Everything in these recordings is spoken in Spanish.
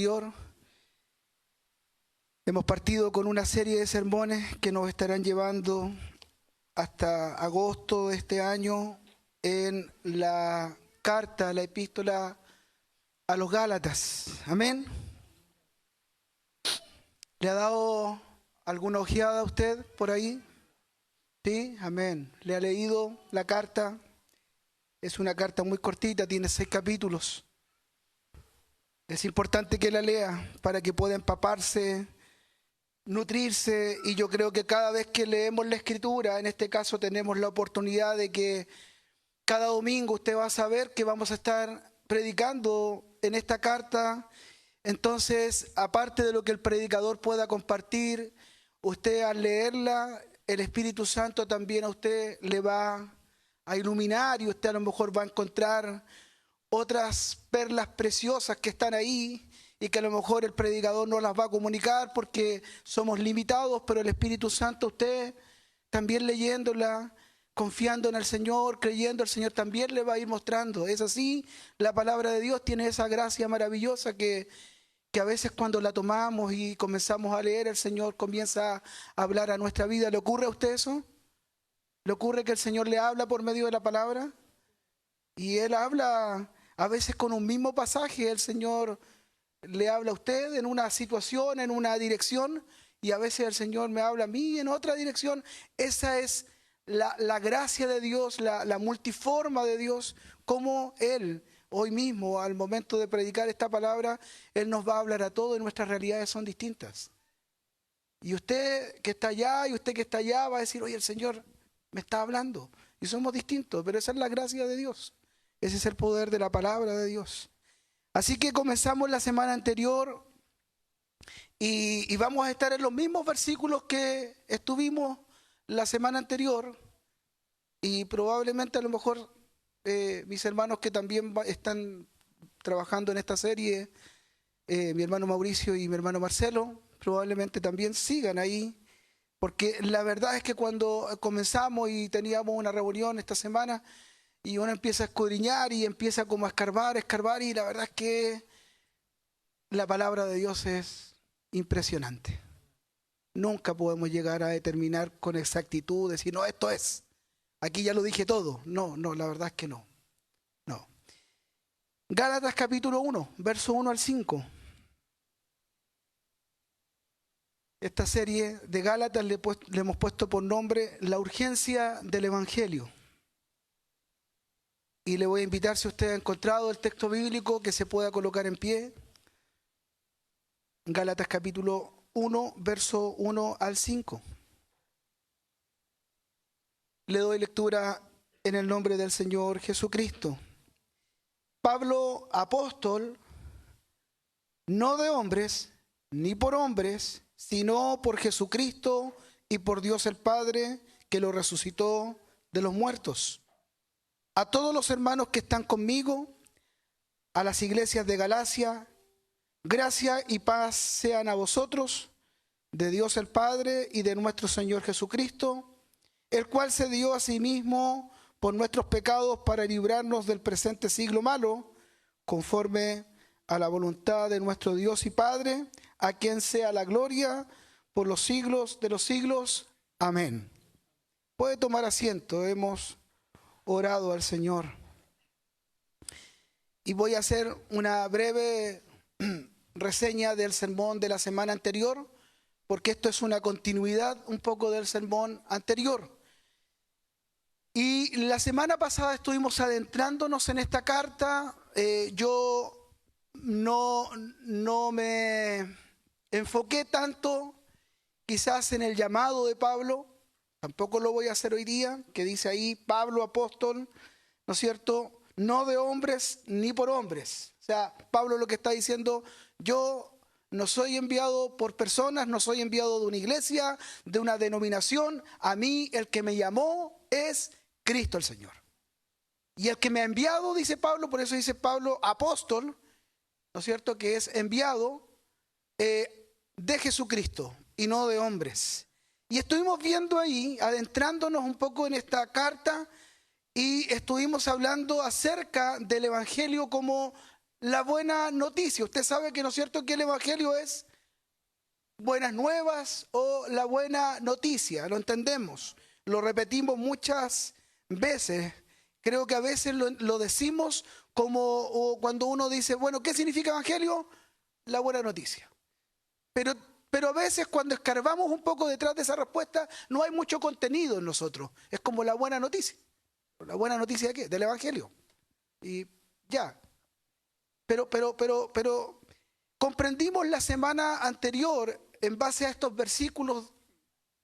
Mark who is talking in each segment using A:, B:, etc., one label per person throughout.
A: anterior. Hemos partido con una serie de sermones que nos estarán llevando hasta agosto de este año en la carta, la epístola a los Gálatas. Amén. ¿Le ha dado alguna ojeada a usted por ahí? Sí, amén. ¿Le ha leído la carta? Es una carta muy cortita, tiene 6 capítulos. Es importante que la lea para que pueda empaparse, nutrirse, y yo creo que cada vez que leemos la Escritura, en este caso tenemos la oportunidad de que cada domingo usted va a saber que vamos a estar predicando en esta carta. Entonces, aparte de lo que el predicador pueda compartir, usted al leerla, el Espíritu Santo también a usted le va a iluminar y usted a lo mejor va a encontrar otras perlas preciosas que están ahí y que a lo mejor el predicador no las va a comunicar porque somos limitados, pero el Espíritu Santo, usted también leyéndola, confiando en el Señor, creyendo, el Señor también le va a ir mostrando. Es así, la palabra de Dios tiene esa gracia maravillosa que a veces cuando la tomamos y comenzamos a leer, el Señor comienza a hablar a nuestra vida. ¿Le ocurre a usted eso? ¿Le ocurre que el Señor le habla por medio de la palabra? Y Él habla a veces con un mismo pasaje, el Señor le habla a usted en una situación, en una dirección, y a veces el Señor me habla a mí en otra dirección. Esa es la gracia de Dios, la multiforma de Dios, como Él hoy mismo, al momento de predicar esta palabra, Él nos va a hablar a todos y nuestras realidades son distintas. Y usted que está allá y usted que está allá va a decir, oye, el Señor me está hablando. Y somos distintos, pero esa es la gracia de Dios. Ese es el poder de la palabra de Dios. Así que comenzamos la semana anterior y vamos a estar en los mismos versículos que estuvimos la semana anterior. Y probablemente a lo mejor mis hermanos que también están trabajando en esta serie, mi hermano Mauricio y mi hermano Marcelo, probablemente también sigan ahí. Porque la verdad es que cuando comenzamos y teníamos una reunión esta semana y uno empieza a escudriñar y empieza como a escarbar, y la verdad es que la palabra de Dios es impresionante. Nunca podemos llegar a determinar con exactitud, decir, no, esto es, aquí ya lo dije todo. No, la verdad es que no. Gálatas capítulo 1, verso 1 al 5. Esta serie de Gálatas le hemos puesto por nombre La urgencia del Evangelio. Y le voy a invitar, si usted ha encontrado el texto bíblico, que se pueda colocar en pie. Gálatas capítulo 1, verso 1 al 5. Le doy lectura en el nombre del Señor Jesucristo. Pablo, apóstol, no de hombres, ni por hombres, sino por Jesucristo y por Dios el Padre, que lo resucitó de los muertos. A todos los hermanos que están conmigo, a las iglesias de Galacia, gracia y paz sean a vosotros, de Dios el Padre y de nuestro Señor Jesucristo, el cual se dio a sí mismo por nuestros pecados para librarnos del presente siglo malo, conforme a la voluntad de nuestro Dios y Padre, a quien sea la gloria por los siglos de los siglos. Amén. Puede tomar asiento, hemos orado al Señor. Y voy a hacer una breve reseña del sermón de la semana anterior, porque esto es una continuidad un poco del sermón anterior. Y la semana pasada estuvimos adentrándonos en esta carta. Yo no me enfoqué tanto quizás en el llamado de Pablo, tampoco lo voy a hacer hoy día, que dice ahí Pablo apóstol, ¿no es cierto? No de hombres ni por hombres. O sea, Pablo lo que está diciendo, yo no soy enviado por personas, no soy enviado de una iglesia, de una denominación. A mí el que me llamó es Cristo el Señor. Y el que me ha enviado, dice Pablo, por eso dice Pablo apóstol, ¿no es cierto? Que es enviado de Jesucristo y no de hombres. Y estuvimos viendo ahí, adentrándonos un poco en esta carta, y estuvimos hablando acerca del Evangelio como la buena noticia. Usted sabe que, ¿no es cierto?, que el Evangelio es buenas nuevas o la buena noticia. Lo entendemos, lo repetimos muchas veces. Creo que a veces lo decimos como cuando uno dice, bueno, ¿qué significa Evangelio? La buena noticia. Pero a veces cuando escarbamos un poco detrás de esa respuesta, no hay mucho contenido en nosotros. Es como la buena noticia. ¿La buena noticia de qué? Del Evangelio. Y ya. Pero comprendimos la semana anterior, en base a estos versículos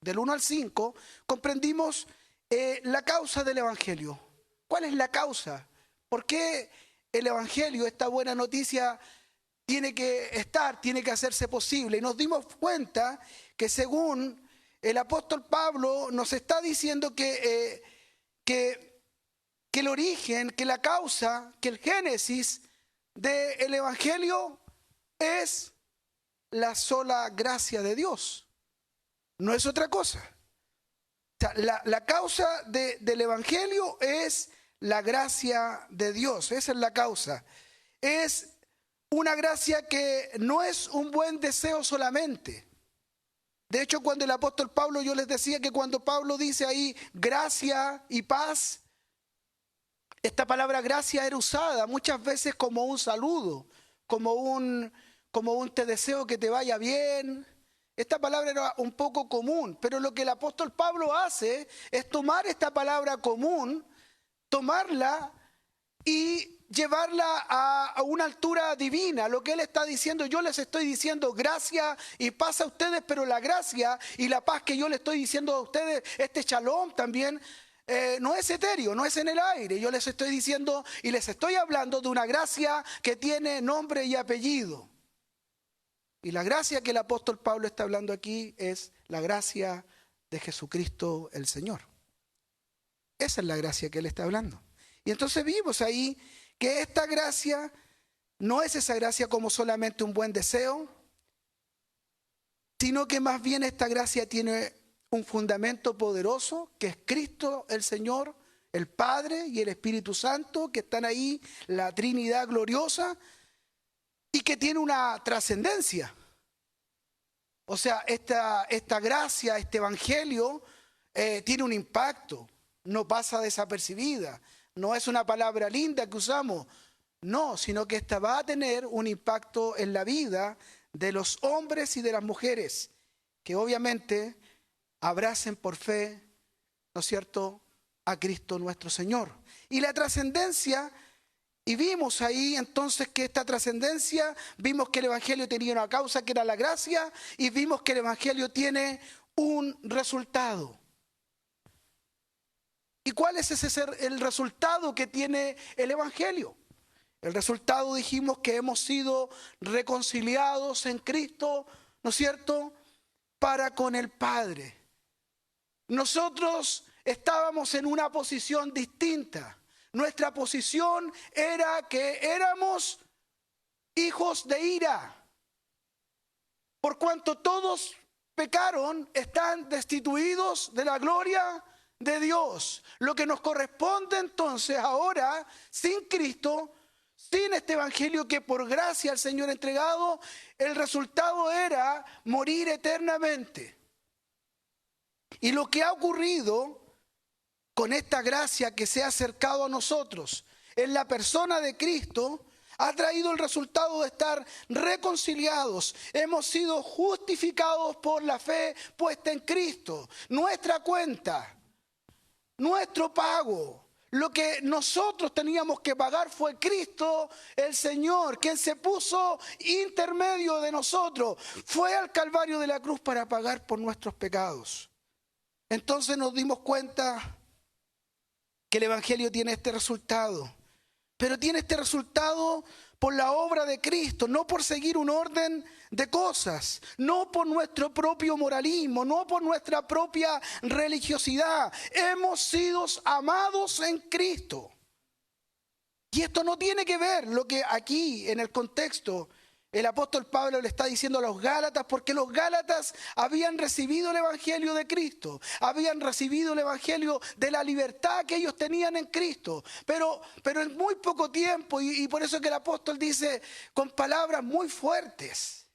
A: del 1 al 5, comprendimos la causa del Evangelio. ¿Cuál es la causa? ¿Por qué el Evangelio, esta buena noticia, tiene que estar, tiene que hacerse posible? Y nos dimos cuenta que según el apóstol Pablo nos está diciendo que el origen, que la causa, que el génesis del Evangelio es la sola gracia de Dios. No es otra cosa. O sea, la causa del Evangelio es la gracia de Dios. Esa es la causa. Es una gracia que no es un buen deseo solamente. De hecho, cuando el apóstol Pablo, yo les decía que cuando Pablo dice ahí gracia y paz, esta palabra gracia era usada muchas veces como un saludo, como un te deseo que te vaya bien. Esta palabra era un poco común, pero lo que el apóstol Pablo hace es tomar esta palabra común, tomarla y llevarla a una altura divina. Lo que él está diciendo, yo les estoy diciendo gracia y paz a ustedes, pero la gracia y la paz que yo les estoy diciendo a ustedes, este shalom también, no es etéreo, no es en el aire. Yo les estoy diciendo y les estoy hablando de una gracia que tiene nombre y apellido. Y la gracia que el apóstol Pablo está hablando aquí es la gracia de Jesucristo el Señor. Esa es la gracia que él está hablando. Y entonces vimos ahí que esta gracia no es esa gracia como solamente un buen deseo, sino que más bien esta gracia tiene un fundamento poderoso, que es Cristo el Señor, el Padre y el Espíritu Santo, que están ahí, la Trinidad gloriosa, y que tiene una trascendencia. O sea, esta gracia, este evangelio, tiene un impacto, no pasa desapercibida, no es una palabra linda que usamos, no, sino que esta va a tener un impacto en la vida de los hombres y de las mujeres, que obviamente abracen por fe, ¿no es cierto?, a Cristo nuestro Señor. Y la trascendencia, y vimos ahí entonces que esta trascendencia, vimos que el evangelio tenía una causa que era la gracia, y vimos que el evangelio tiene un resultado. ¿Y cuál es el resultado que tiene el evangelio? El resultado, dijimos, que hemos sido reconciliados en Cristo, ¿no es cierto?, para con el Padre. Nosotros estábamos en una posición distinta. Nuestra posición era que éramos hijos de ira. Por cuanto todos pecaron, están destituidos de la gloria de Dios. Lo que nos corresponde entonces ahora, sin Cristo, sin este evangelio que por gracia el Señor ha entregado, el resultado era morir eternamente. Y lo que ha ocurrido con esta gracia que se ha acercado a nosotros en la persona de Cristo, ha traído el resultado de estar reconciliados. Hemos sido justificados por la fe puesta en Cristo. Nuestra cuenta, nuestro pago, lo que nosotros teníamos que pagar fue Cristo el Señor, quien se puso intermedio de nosotros. Fue al Calvario de la cruz para pagar por nuestros pecados. Entonces nos dimos cuenta que el evangelio tiene este resultado, pero tiene este resultado por la obra de Cristo, no por seguir un orden de cosas, no por nuestro propio moralismo, no por nuestra propia religiosidad. Hemos sido amados en Cristo. Y esto no tiene que ver, lo que aquí en el contexto el apóstol Pablo le está diciendo a los Gálatas, porque los Gálatas habían recibido el evangelio de Cristo, habían recibido el evangelio de la libertad que ellos tenían en Cristo, pero en muy poco tiempo, y por eso es que el apóstol dice con palabras muy fuertes.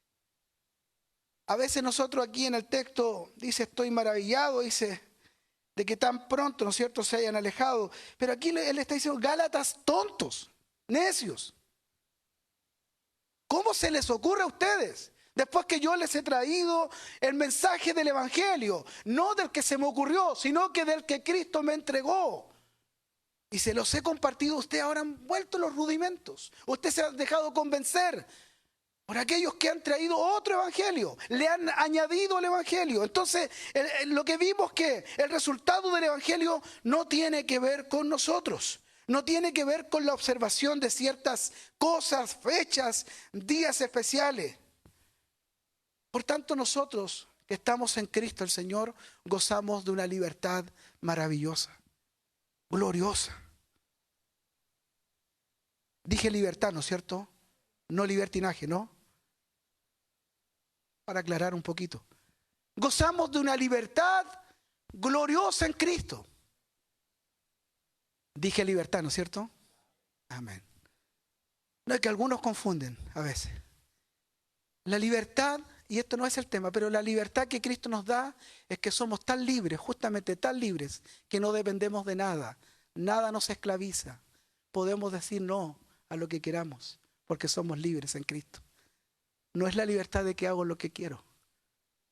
A: A veces nosotros aquí en el texto dice, estoy maravillado, dice, de que tan pronto, ¿no es cierto?, se hayan alejado. Pero aquí él está diciendo, Gálatas tontos, necios. ¿Cómo se les ocurre a ustedes? Después que yo les he traído el mensaje del evangelio, no del que se me ocurrió, sino que del que Cristo me entregó. Y se los he compartido a ustedes, ahora han vuelto los rudimentos. Usted se ha dejado convencer por aquellos que han traído otro evangelio, le han añadido el evangelio. Entonces, lo que vimos que el resultado del evangelio no tiene que ver con nosotros. No tiene que ver con la observación de ciertas cosas, fechas, días especiales. Por tanto, nosotros que estamos en Cristo el Señor, gozamos de una libertad maravillosa, gloriosa. Dije libertad, ¿no es cierto? No libertinaje, ¿no? Para aclarar un poquito. Gozamos de una libertad gloriosa en Cristo. Dije libertad, ¿no es cierto? Amén. No es que algunos confunden a veces. La libertad, y esto no es el tema, pero la libertad que Cristo nos da es que somos tan libres, justamente tan libres, que no dependemos de nada. Nada nos esclaviza. Podemos decir no a lo que queramos, porque somos libres en Cristo. No es la libertad de que hago lo que quiero.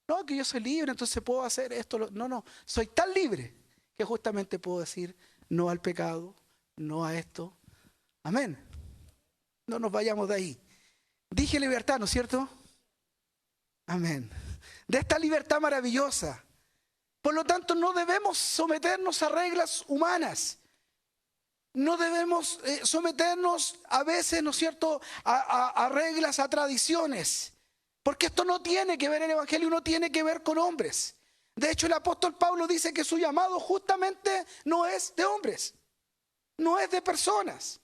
A: No, que yo soy libre, entonces puedo hacer esto. No. Soy tan libre que justamente puedo decir no al pecado, no a esto. Amén. No nos vayamos de ahí. Dije libertad, ¿no es cierto? Amén. De esta libertad maravillosa. Por lo tanto, no debemos someternos a reglas humanas. No debemos someternos a veces, ¿no es cierto?, a reglas, a tradiciones. Porque esto no tiene que ver, el evangelio no tiene que ver con hombres. De hecho, el apóstol Pablo dice que su llamado justamente no es de hombres, no es de personas,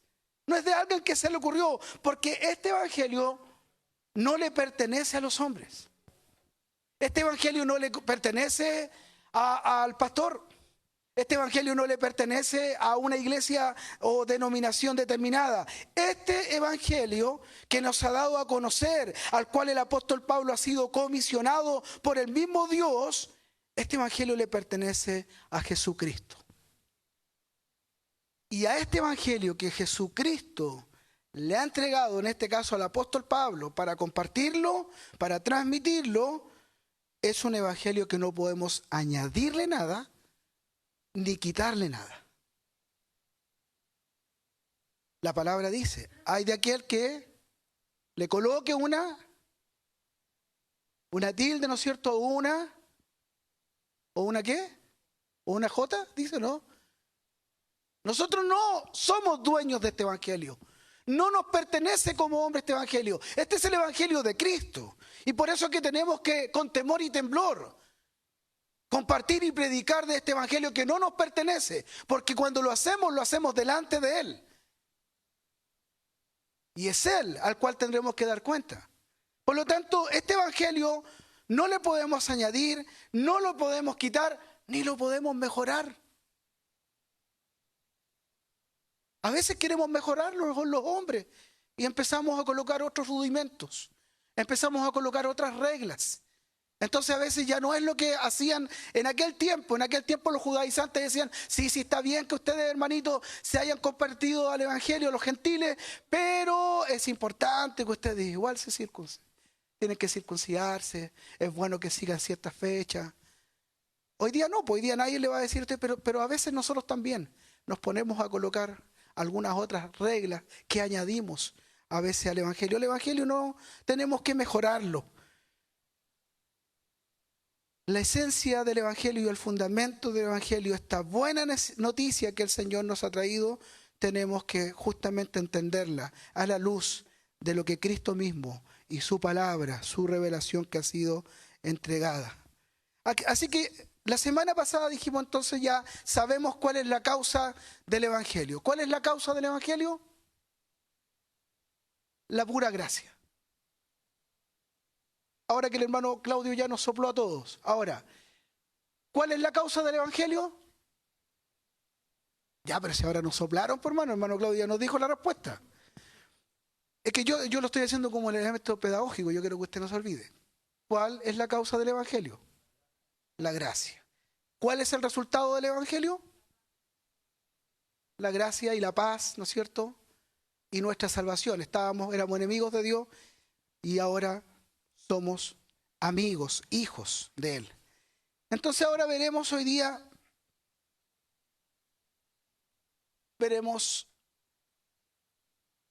A: no es de alguien que se le ocurrió, porque este evangelio no le pertenece a los hombres. Este evangelio no le pertenece al pastor. Este evangelio no le pertenece a una iglesia o denominación determinada. Este evangelio que nos ha dado a conocer, al cual el apóstol Pablo ha sido comisionado por el mismo Dios, este evangelio le pertenece a Jesucristo. Y a este evangelio que Jesucristo le ha entregado, en este caso al apóstol Pablo, para compartirlo, para transmitirlo, es un evangelio que no podemos añadirle nada, ni quitarle nada. La palabra dice, hay de aquel que le coloque una tilde, ¿no es cierto? ¿O una qué? ¿O una jota? Dice, ¿no? Nosotros no somos dueños de este evangelio. No nos pertenece como hombre este evangelio. Este es el evangelio de Cristo. Y por eso es que tenemos que, con temor y temblor, compartir y predicar de este evangelio que no nos pertenece. Porque cuando lo hacemos delante de Él. Y es Él al cual tendremos que dar cuenta. Por lo tanto, este evangelio no le podemos añadir, no lo podemos quitar, ni lo podemos mejorar. A veces queremos mejorarlo con los hombres y empezamos a colocar otros rudimentos, empezamos a colocar otras reglas. Entonces a veces ya no es lo que hacían en aquel tiempo. En aquel tiempo los judaizantes decían, sí, está bien que ustedes, hermanitos, se hayan compartido al evangelio, los gentiles, pero es importante que ustedes igual se circunciden. Tienen que circuncidarse, es bueno que sigan ciertas fechas. Hoy día no, pues hoy día nadie le va a decir a usted, pero a veces nosotros también nos ponemos a colocar algunas otras reglas que añadimos a veces al evangelio. El evangelio no tenemos que mejorarlo. La esencia del evangelio y el fundamento del evangelio, esta buena noticia que el Señor nos ha traído, tenemos que justamente entenderla a la luz de lo que Cristo mismo y su palabra, su revelación que ha sido entregada. Así que la semana pasada dijimos, entonces ya sabemos cuál es la causa del evangelio. ¿Cuál es la causa del evangelio? La pura gracia. ahora que el hermano Claudio ya nos sopló a todos. Ahora, ¿cuál es la causa del evangelio? Ya, pero si ahora nos soplaron, por hermano, el hermano Claudio ya nos dijo la respuesta. Es que yo lo estoy haciendo como el elemento pedagógico, yo quiero que usted no se olvide. ¿Cuál es la causa del evangelio? La gracia. ¿Cuál es el resultado del evangelio? La gracia y la paz, ¿no es cierto? Y nuestra salvación. Éramos enemigos de Dios y ahora somos amigos, hijos de Él. Entonces ahora veremos hoy día,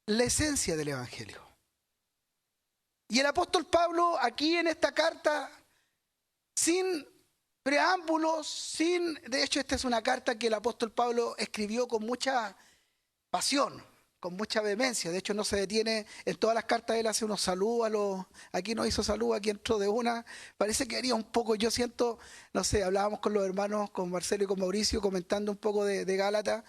A: la esencia del evangelio. Y el apóstol Pablo aquí en esta carta, sin preámbulos, de hecho esta es una carta que el apóstol Pablo escribió con mucha pasión, con mucha vehemencia. De hecho no se detiene en todas las cartas. Él hace unos saludos aquí no hizo saludos, aquí entró de una. Parece que haría un poco, yo siento, no sé, hablábamos con los hermanos, con Marcelo y con Mauricio, comentando un poco de Gálatas,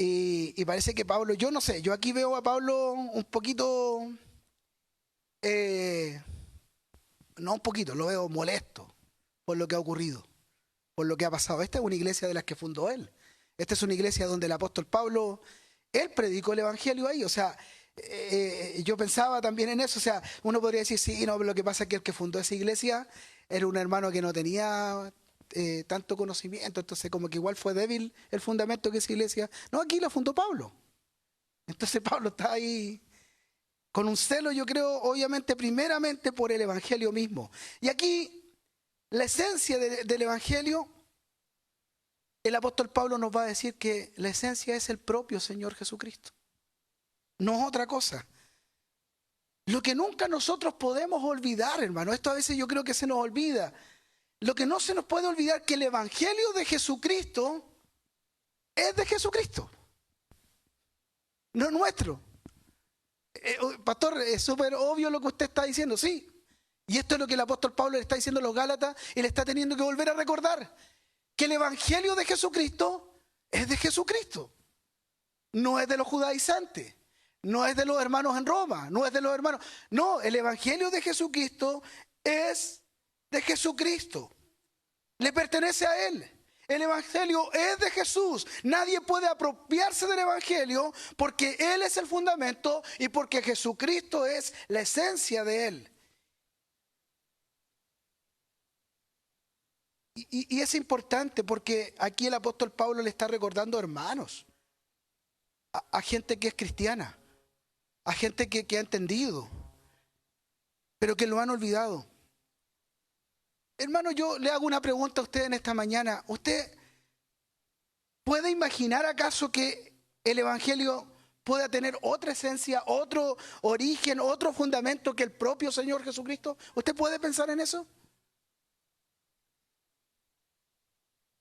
A: y parece que Pablo, yo no sé, yo aquí veo a Pablo un poquito, no un poquito, lo veo molesto por lo que ha ocurrido, por lo que ha pasado. Esta es una iglesia de las que fundó él. Esta es una iglesia donde el apóstol Pablo, él predicó el evangelio ahí. O sea, yo pensaba también en eso. O sea, uno podría decir, sí, no, pero lo que pasa es que el que fundó esa iglesia era un hermano que no tenía tanto conocimiento. Entonces como que igual fue débil el fundamento que esa iglesia. No, aquí la fundó Pablo. Entonces Pablo está ahí con un celo, yo creo, obviamente, primeramente por el evangelio mismo. Y aquí la esencia del evangelio, el apóstol Pablo nos va a decir que la esencia es el propio Señor Jesucristo. No es otra cosa. Lo que nunca nosotros podemos olvidar, hermano, esto a veces yo creo que se nos olvida. Lo que no se nos puede olvidar, que el evangelio de Jesucristo es de Jesucristo, no es nuestro. Pastor, es súper obvio lo que usted está diciendo, sí. Y esto es lo que el apóstol Pablo le está diciendo a los Gálatas y le está teniendo que volver a recordar. Que el evangelio de Jesucristo es de Jesucristo. No es de los judaizantes. No es de los hermanos en Roma. No es de los hermanos. No, el evangelio de Jesucristo es de Jesucristo. Le pertenece a Él. El evangelio es de Jesús. Nadie puede apropiarse del evangelio porque Él es el fundamento y porque Jesucristo es la esencia de Él. Y es importante porque aquí el apóstol Pablo le está recordando hermanos, a gente que es cristiana, a gente que ha entendido, pero que lo han olvidado. Hermano, yo le hago una pregunta a usted en esta mañana. ¿Usted puede imaginar acaso que el evangelio pueda tener otra esencia, otro origen, otro fundamento que el propio Señor Jesucristo? ¿Usted puede pensar en eso?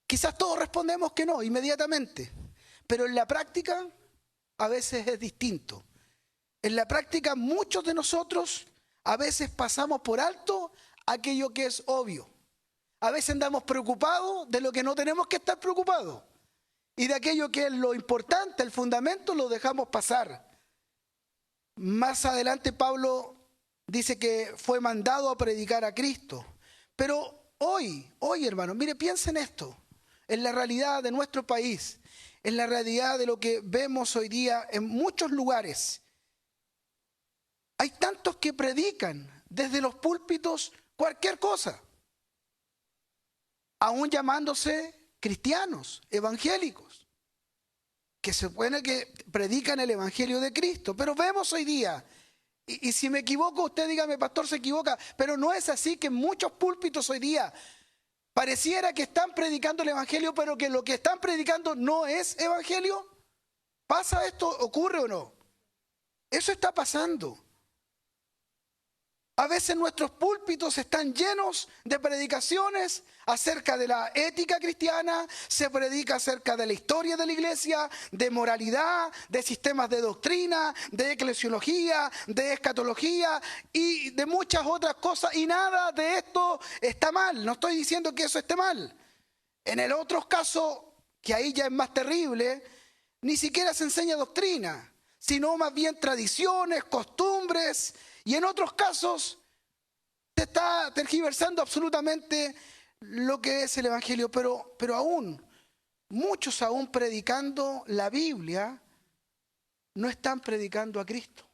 A: Quizás todos respondemos que no, inmediatamente, pero en la práctica a veces es distinto. En la práctica muchos de nosotros a veces pasamos por alto aquello que es obvio. A veces andamos preocupados de lo que no tenemos que estar preocupados. Y de aquello que es lo importante, el fundamento, lo dejamos pasar. Más adelante Pablo dice que fue mandado a predicar a Cristo. Pero hoy hermano, mire, piensa en esto. En la realidad de nuestro país, en la realidad de lo que vemos hoy día en muchos lugares. Hay tantos que predican desde los púlpitos cualquier cosa, aún llamándose cristianos, evangélicos, que se supone que predican el evangelio de Cristo. Pero vemos hoy día, y si me equivoco, usted dígame, pastor, se equivoca, pero no es así que en muchos púlpitos hoy día pareciera que están predicando el evangelio, pero que lo que están predicando no es evangelio. ¿Pasa esto? ¿Ocurre o no? Eso está pasando. A veces nuestros púlpitos están llenos de predicaciones acerca de la ética cristiana, se predica acerca de la historia de la iglesia, de moralidad, de sistemas de doctrina, de eclesiología, de escatología y de muchas otras cosas, y nada de esto está mal. No estoy diciendo que eso esté mal. En el otro caso, que ahí ya es más terrible, ni siquiera se enseña doctrina, sino más bien tradiciones, costumbres. Y en otros casos se está está tergiversando absolutamente lo que es el Evangelio, pero aún, muchos aún predicando la Biblia, no están predicando a Cristo.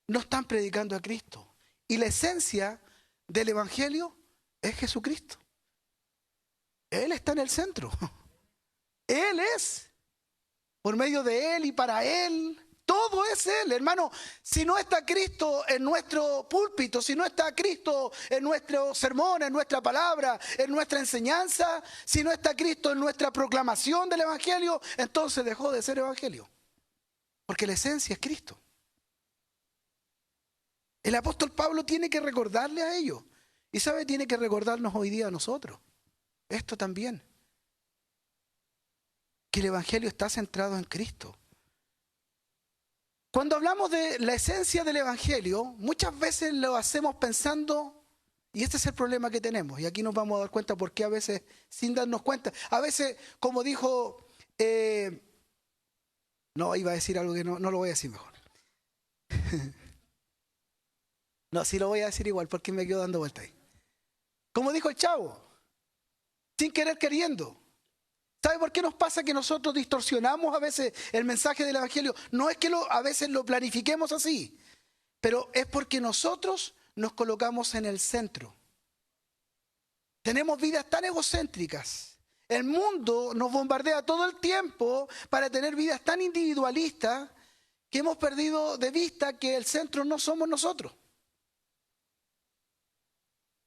A: No están predicando a Cristo. Y la esencia del Evangelio es Jesucristo. Él está en el centro. Él es. Por medio de Él y para Él. Todo es Él, hermano. Si no está Cristo en nuestro púlpito, si no está Cristo en nuestro sermón, en nuestra palabra, en nuestra enseñanza, si no está Cristo en nuestra proclamación del Evangelio, entonces dejó de ser Evangelio. Porque la esencia es Cristo. El apóstol Pablo tiene que recordarle a ellos. Y sabe, tiene que recordarnos hoy día a nosotros. Esto también. Que el Evangelio está centrado en Cristo. Cuando hablamos de la esencia del Evangelio, muchas veces lo hacemos pensando, y este es el problema que tenemos, y aquí nos vamos a dar cuenta por qué a veces, sin darnos cuenta, a veces, como dijo, no, iba a decir algo que no lo voy a decir mejor. No, sí lo voy a decir igual, porque me quedo dando vuelta ahí. Como dijo el Chavo, sin querer queriendo. ¿Sabe por qué nos pasa que nosotros distorsionamos a veces el mensaje del Evangelio? No es que a veces lo planifiquemos así, pero es porque nosotros nos colocamos en el centro. Tenemos vidas tan egocéntricas. El mundo nos bombardea todo el tiempo para tener vidas tan individualistas que hemos perdido de vista que el centro no somos nosotros.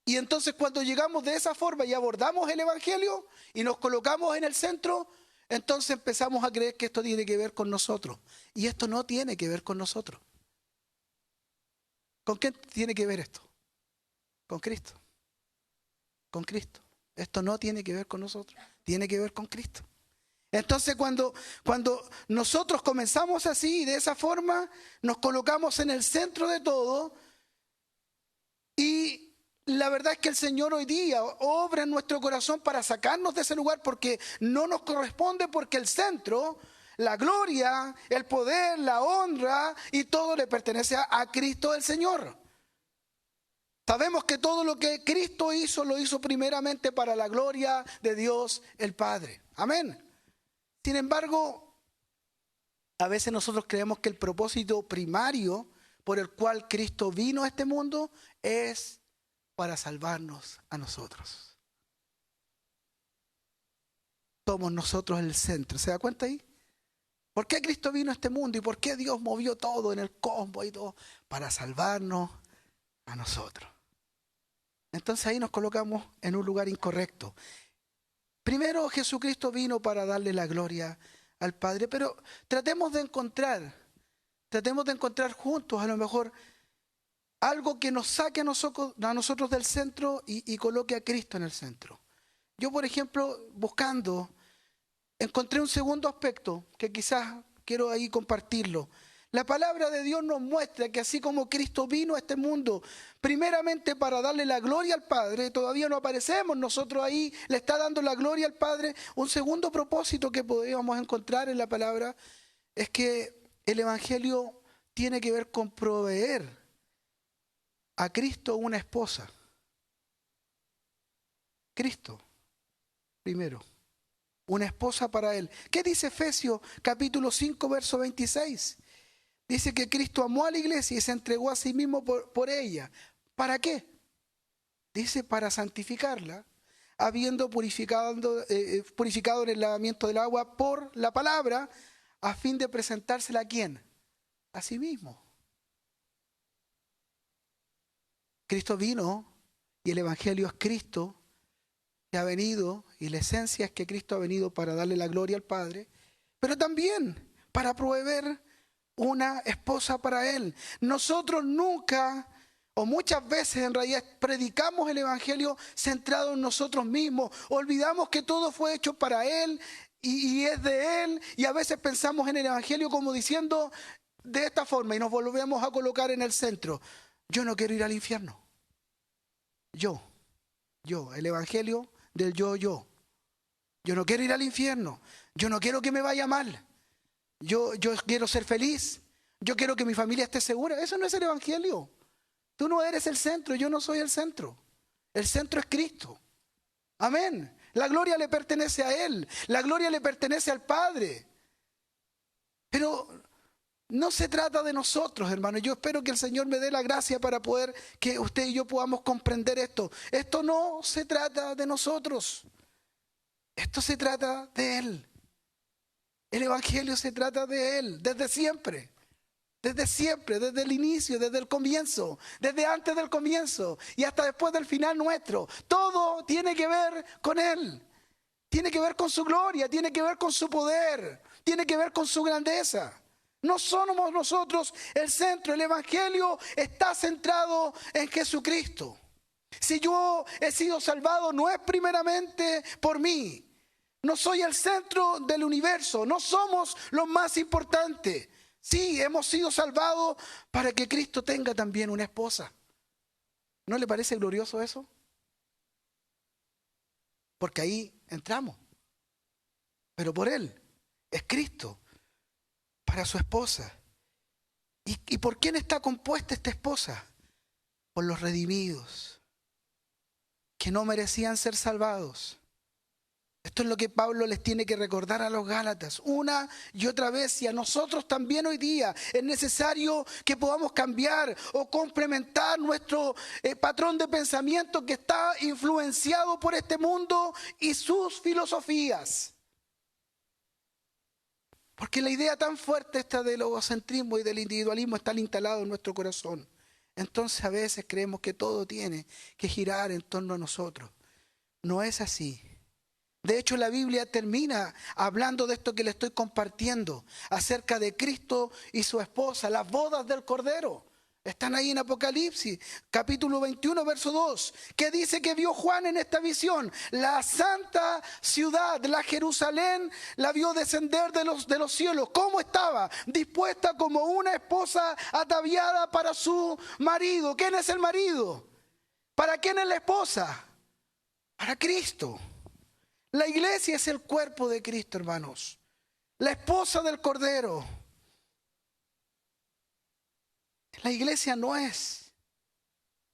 A: Y entonces cuando llegamos de esa forma y abordamos el Evangelio y nos colocamos en el centro, entonces empezamos a creer que esto tiene que ver con nosotros. Y esto no tiene que ver con nosotros. ¿Con qué tiene que ver esto? Con Cristo. Con Cristo. Esto no tiene que ver con nosotros, tiene que ver con Cristo. Entonces cuando nosotros comenzamos así, de esa forma, nos colocamos en el centro de todo y la verdad es que el Señor hoy día obra en nuestro corazón para sacarnos de ese lugar porque no nos corresponde, porque el centro, la gloria, el poder, la honra y todo le pertenece a Cristo el Señor. Sabemos que todo lo que Cristo hizo, lo hizo primeramente para la gloria de Dios el Padre. Amén. Sin embargo, a veces nosotros creemos que el propósito primario por el cual Cristo vino a este mundo es para salvarnos a nosotros. Somos nosotros el centro. ¿Se da cuenta ahí? ¿Por qué Cristo vino a este mundo y por qué Dios movió todo en el cosmos y todo? Para salvarnos a nosotros. Entonces ahí nos colocamos en un lugar incorrecto. Primero Jesucristo vino para darle la gloria al Padre, pero tratemos de encontrar juntos a lo mejor algo que nos saque a nosotros del centro y coloque a Cristo en el centro. Yo, por ejemplo, buscando, encontré un segundo aspecto que quizás quiero ahí compartirlo. La palabra de Dios nos muestra que así como Cristo vino a este mundo, primeramente para darle la gloria al Padre, todavía no aparecemos, nosotros ahí le está dando la gloria al Padre. Un segundo propósito que podríamos encontrar en la palabra es que el Evangelio tiene que ver con proveer a Cristo una esposa. Cristo, primero, una esposa para Él. ¿Qué dice Efesios capítulo 5, verso 26? Dice que Cristo amó a la iglesia y se entregó a sí mismo por ella. ¿Para qué? Dice para santificarla, habiendo purificado en el lavamiento del agua por la palabra, a fin de presentársela ¿a quién? A sí mismo. Cristo vino y el Evangelio es Cristo que ha venido y la esencia es que Cristo ha venido para darle la gloria al Padre, pero también para proveer una esposa para Él. Nosotros nunca o muchas veces en realidad predicamos el Evangelio centrado en nosotros mismos. Olvidamos que todo fue hecho para Él y es de Él, y a veces pensamos en el Evangelio como diciendo de esta forma y nos volvemos a colocar en el centro. Yo no quiero ir al infierno. Yo, el Evangelio del yo. Yo no quiero ir al infierno. Yo no quiero que me vaya mal. Yo quiero ser feliz. Yo quiero que mi familia esté segura. Eso no es el evangelio. Tú no eres el centro, yo no soy el centro. El centro es Cristo. Amén. La gloria le pertenece a Él. La gloria le pertenece al Padre. Pero no se trata de nosotros, hermano. Yo espero que el Señor me dé la gracia para poder que usted y yo podamos comprender esto. Esto no se trata de nosotros. Esto se trata de Él. El evangelio se trata de Él, desde siempre. Desde siempre, desde el inicio, desde el comienzo, desde antes del comienzo y hasta después del final nuestro. Todo tiene que ver con Él. Tiene que ver con su gloria, tiene que ver con su poder, tiene que ver con su grandeza. No somos nosotros el centro. El evangelio está centrado en Jesucristo. Si yo he sido salvado, no es primeramente por mí. No soy el centro del universo, no somos los más importantes. Sí, hemos sido salvados para que Cristo tenga también una esposa. ¿No le parece glorioso eso? Porque ahí entramos. Pero por Él, es Cristo, para su esposa. ¿Y por quién está compuesta esta esposa? Por los redimidos, que no merecían ser salvados. Esto es lo que Pablo les tiene que recordar a los Gálatas una y otra vez, y a nosotros también hoy día. Es necesario que podamos cambiar o complementar nuestro patrón de pensamiento que está influenciado por este mundo y sus filosofías. Porque la idea tan fuerte esta del egocentrismo y del individualismo está instalado en nuestro corazón. Entonces a veces creemos que todo tiene que girar en torno a nosotros. No es así. De hecho, la Biblia termina hablando de esto que le estoy compartiendo, acerca de Cristo y su esposa, las bodas del Cordero. Están ahí en Apocalipsis, capítulo 21, verso 2, que dice que vio Juan en esta visión. La santa ciudad, la Jerusalén, la vio descender de los cielos. ¿Cómo estaba? Dispuesta como una esposa ataviada para su marido. ¿Quién es el marido? ¿Para quién es la esposa? Para Cristo. La iglesia es el cuerpo de Cristo, hermanos. La esposa del Cordero. La iglesia no es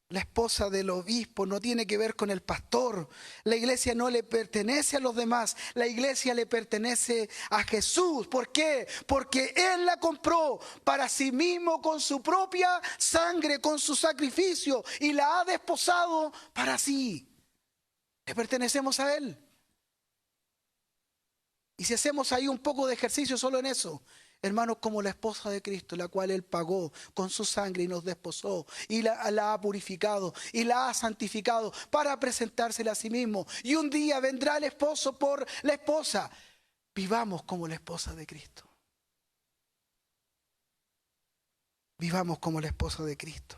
A: la esposa del obispo, no tiene que ver con el pastor. La iglesia no le pertenece a los demás. La iglesia le pertenece a Jesús. ¿Por qué? Porque Él la compró para sí mismo con su propia sangre, con su sacrificio, y la ha desposado para sí. Le pertenecemos a Él. Y si hacemos ahí un poco de ejercicio solo en eso, hermanos, como la esposa de Cristo, la cual Él pagó con su sangre y nos desposó y la ha purificado y la ha santificado para presentársela a sí mismo. Y un día vendrá el esposo por la esposa. Vivamos como la esposa de Cristo. Vivamos como la esposa de Cristo.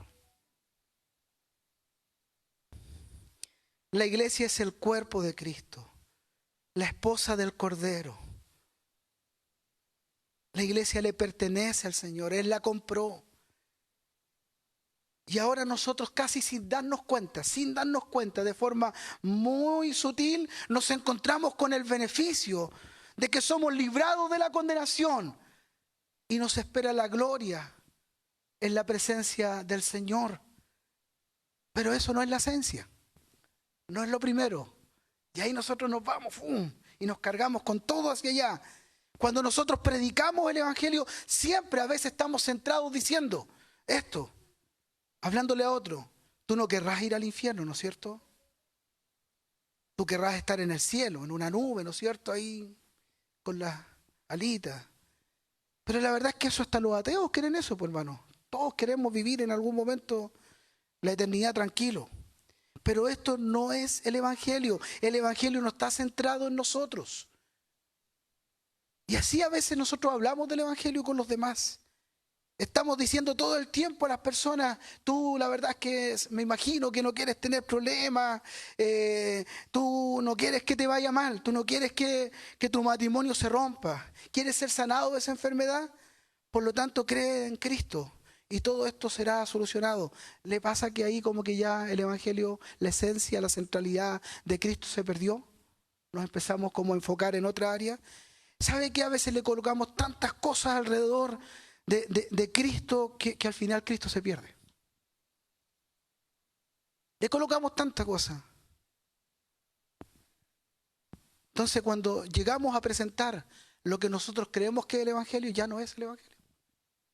A: La iglesia es el cuerpo de Cristo. La esposa del Cordero. La iglesia le pertenece al Señor, Él la compró. Y ahora nosotros casi sin darnos cuenta, de forma muy sutil, nos encontramos con el beneficio de que somos librados de la condenación y nos espera la gloria en la presencia del Señor. Pero eso no es la esencia, no es lo primero. Y ahí nosotros nos vamos y nos cargamos con todo hacia allá. Cuando nosotros predicamos el evangelio, siempre a veces estamos centrados diciendo esto, hablándole a otro. Tú no querrás ir al infierno, ¿no es cierto? Tú querrás estar en el cielo, en una nube, ¿no es cierto? Ahí con las alitas. Pero la verdad es que eso hasta los ateos quieren eso, pues, hermano. Todos queremos vivir en algún momento la eternidad tranquilo. Pero esto no es el evangelio. El evangelio no está centrado en nosotros. Y así a veces nosotros hablamos del evangelio con los demás. Estamos diciendo todo el tiempo a las personas, tú la verdad es que me imagino que no quieres tener problemas, tú no quieres que te vaya mal, tú no quieres que tu matrimonio se rompa, quieres ser sanado de esa enfermedad, por lo tanto cree en Cristo. Y todo esto será solucionado. ¿Le pasa que ahí como que ya el evangelio, la esencia, la centralidad de Cristo se perdió? Nos empezamos como a enfocar en otra área. ¿Sabe que a veces le colocamos tantas cosas alrededor de Cristo que al final Cristo se pierde. Le colocamos tanta cosa. Entonces cuando llegamos a presentar lo que nosotros creemos que es el Evangelio, ya no es el Evangelio.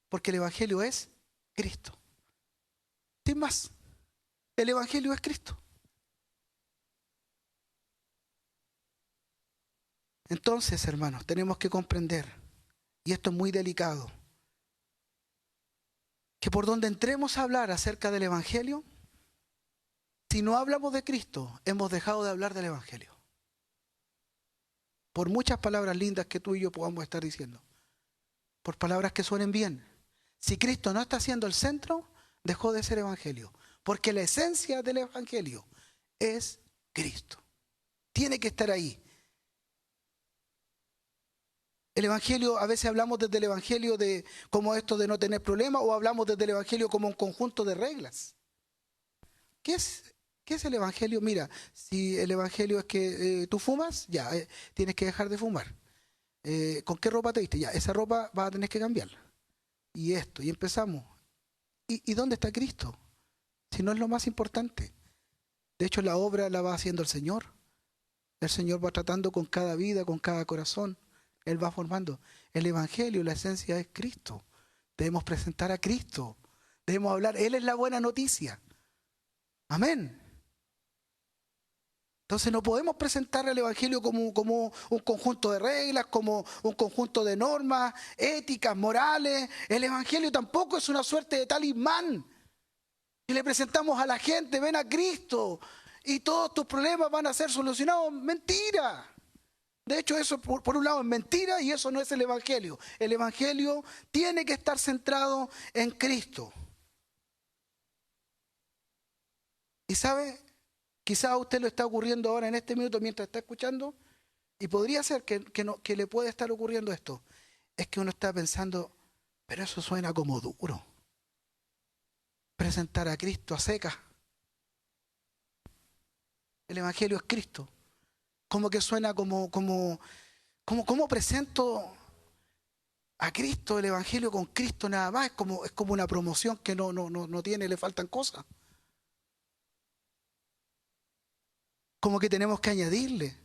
A: Porque el Evangelio es Cristo. Sin más, el Evangelio es Cristo. Entonces, hermanos, tenemos que comprender, y esto es muy delicado, que por donde entremos a hablar acerca del Evangelio, si no hablamos de Cristo, hemos dejado de hablar del Evangelio. Por muchas palabras lindas que tú y yo podamos estar diciendo, por palabras que suenen bien. Si Cristo no está siendo el centro, dejó de ser Evangelio. Porque la esencia del Evangelio es Cristo. Tiene que estar ahí. El Evangelio, a veces hablamos desde el Evangelio de como esto de no tener problemas, o hablamos desde el Evangelio como un conjunto de reglas. ¿Qué es el Evangelio? Mira, si el Evangelio es que tú fumas, ya, tienes que dejar de fumar. ¿Con qué ropa te viste? Ya, esa ropa vas a tener que cambiarla. Y esto, y empezamos. ¿Y dónde está Cristo? Si no es lo más importante. De hecho, la obra la va haciendo el Señor. El Señor va tratando con cada vida, con cada corazón. Él va formando. El Evangelio, la esencia es Cristo. Debemos presentar a Cristo. Debemos hablar. Él es la buena noticia. Amén. Entonces no podemos presentar el Evangelio como un conjunto de reglas, como un conjunto de normas éticas, morales. El Evangelio tampoco es una suerte de talismán. Y le presentamos a la gente, ven a Cristo y todos tus problemas van a ser solucionados. Mentira. De hecho, eso por un lado es mentira y eso no es el Evangelio. El Evangelio tiene que estar centrado en Cristo. Y sabe, quizás a usted lo está ocurriendo ahora en este minuto mientras está escuchando, y podría ser que le puede estar ocurriendo esto. Es que uno está pensando, pero eso suena como duro. Presentar a Cristo a secas. El Evangelio es Cristo. Como que suena como presento a Cristo, el Evangelio con Cristo nada más. Es como una promoción que no tiene, le faltan cosas. Como que tenemos que añadirle.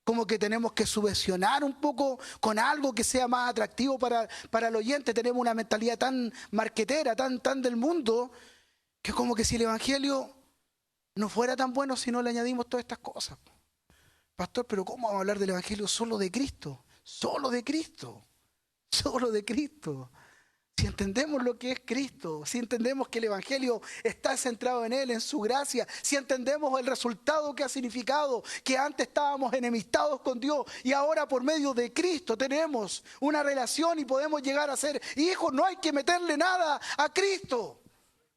A: Como que tenemos que subvencionar un poco con algo que sea más atractivo para el oyente. Tenemos una mentalidad tan marquetera, tan del mundo, que como que si el Evangelio no fuera tan bueno si no le añadimos todas estas cosas. Pastor, pero ¿cómo vamos a hablar del Evangelio solo de Cristo? Solo de Cristo. Solo de Cristo. Si entendemos lo que es Cristo, si entendemos que el Evangelio está centrado en Él, en su gracia, si entendemos el resultado que ha significado, que antes estábamos enemistados con Dios y ahora por medio de Cristo tenemos una relación y podemos llegar a ser hijos, no hay que meterle nada a Cristo.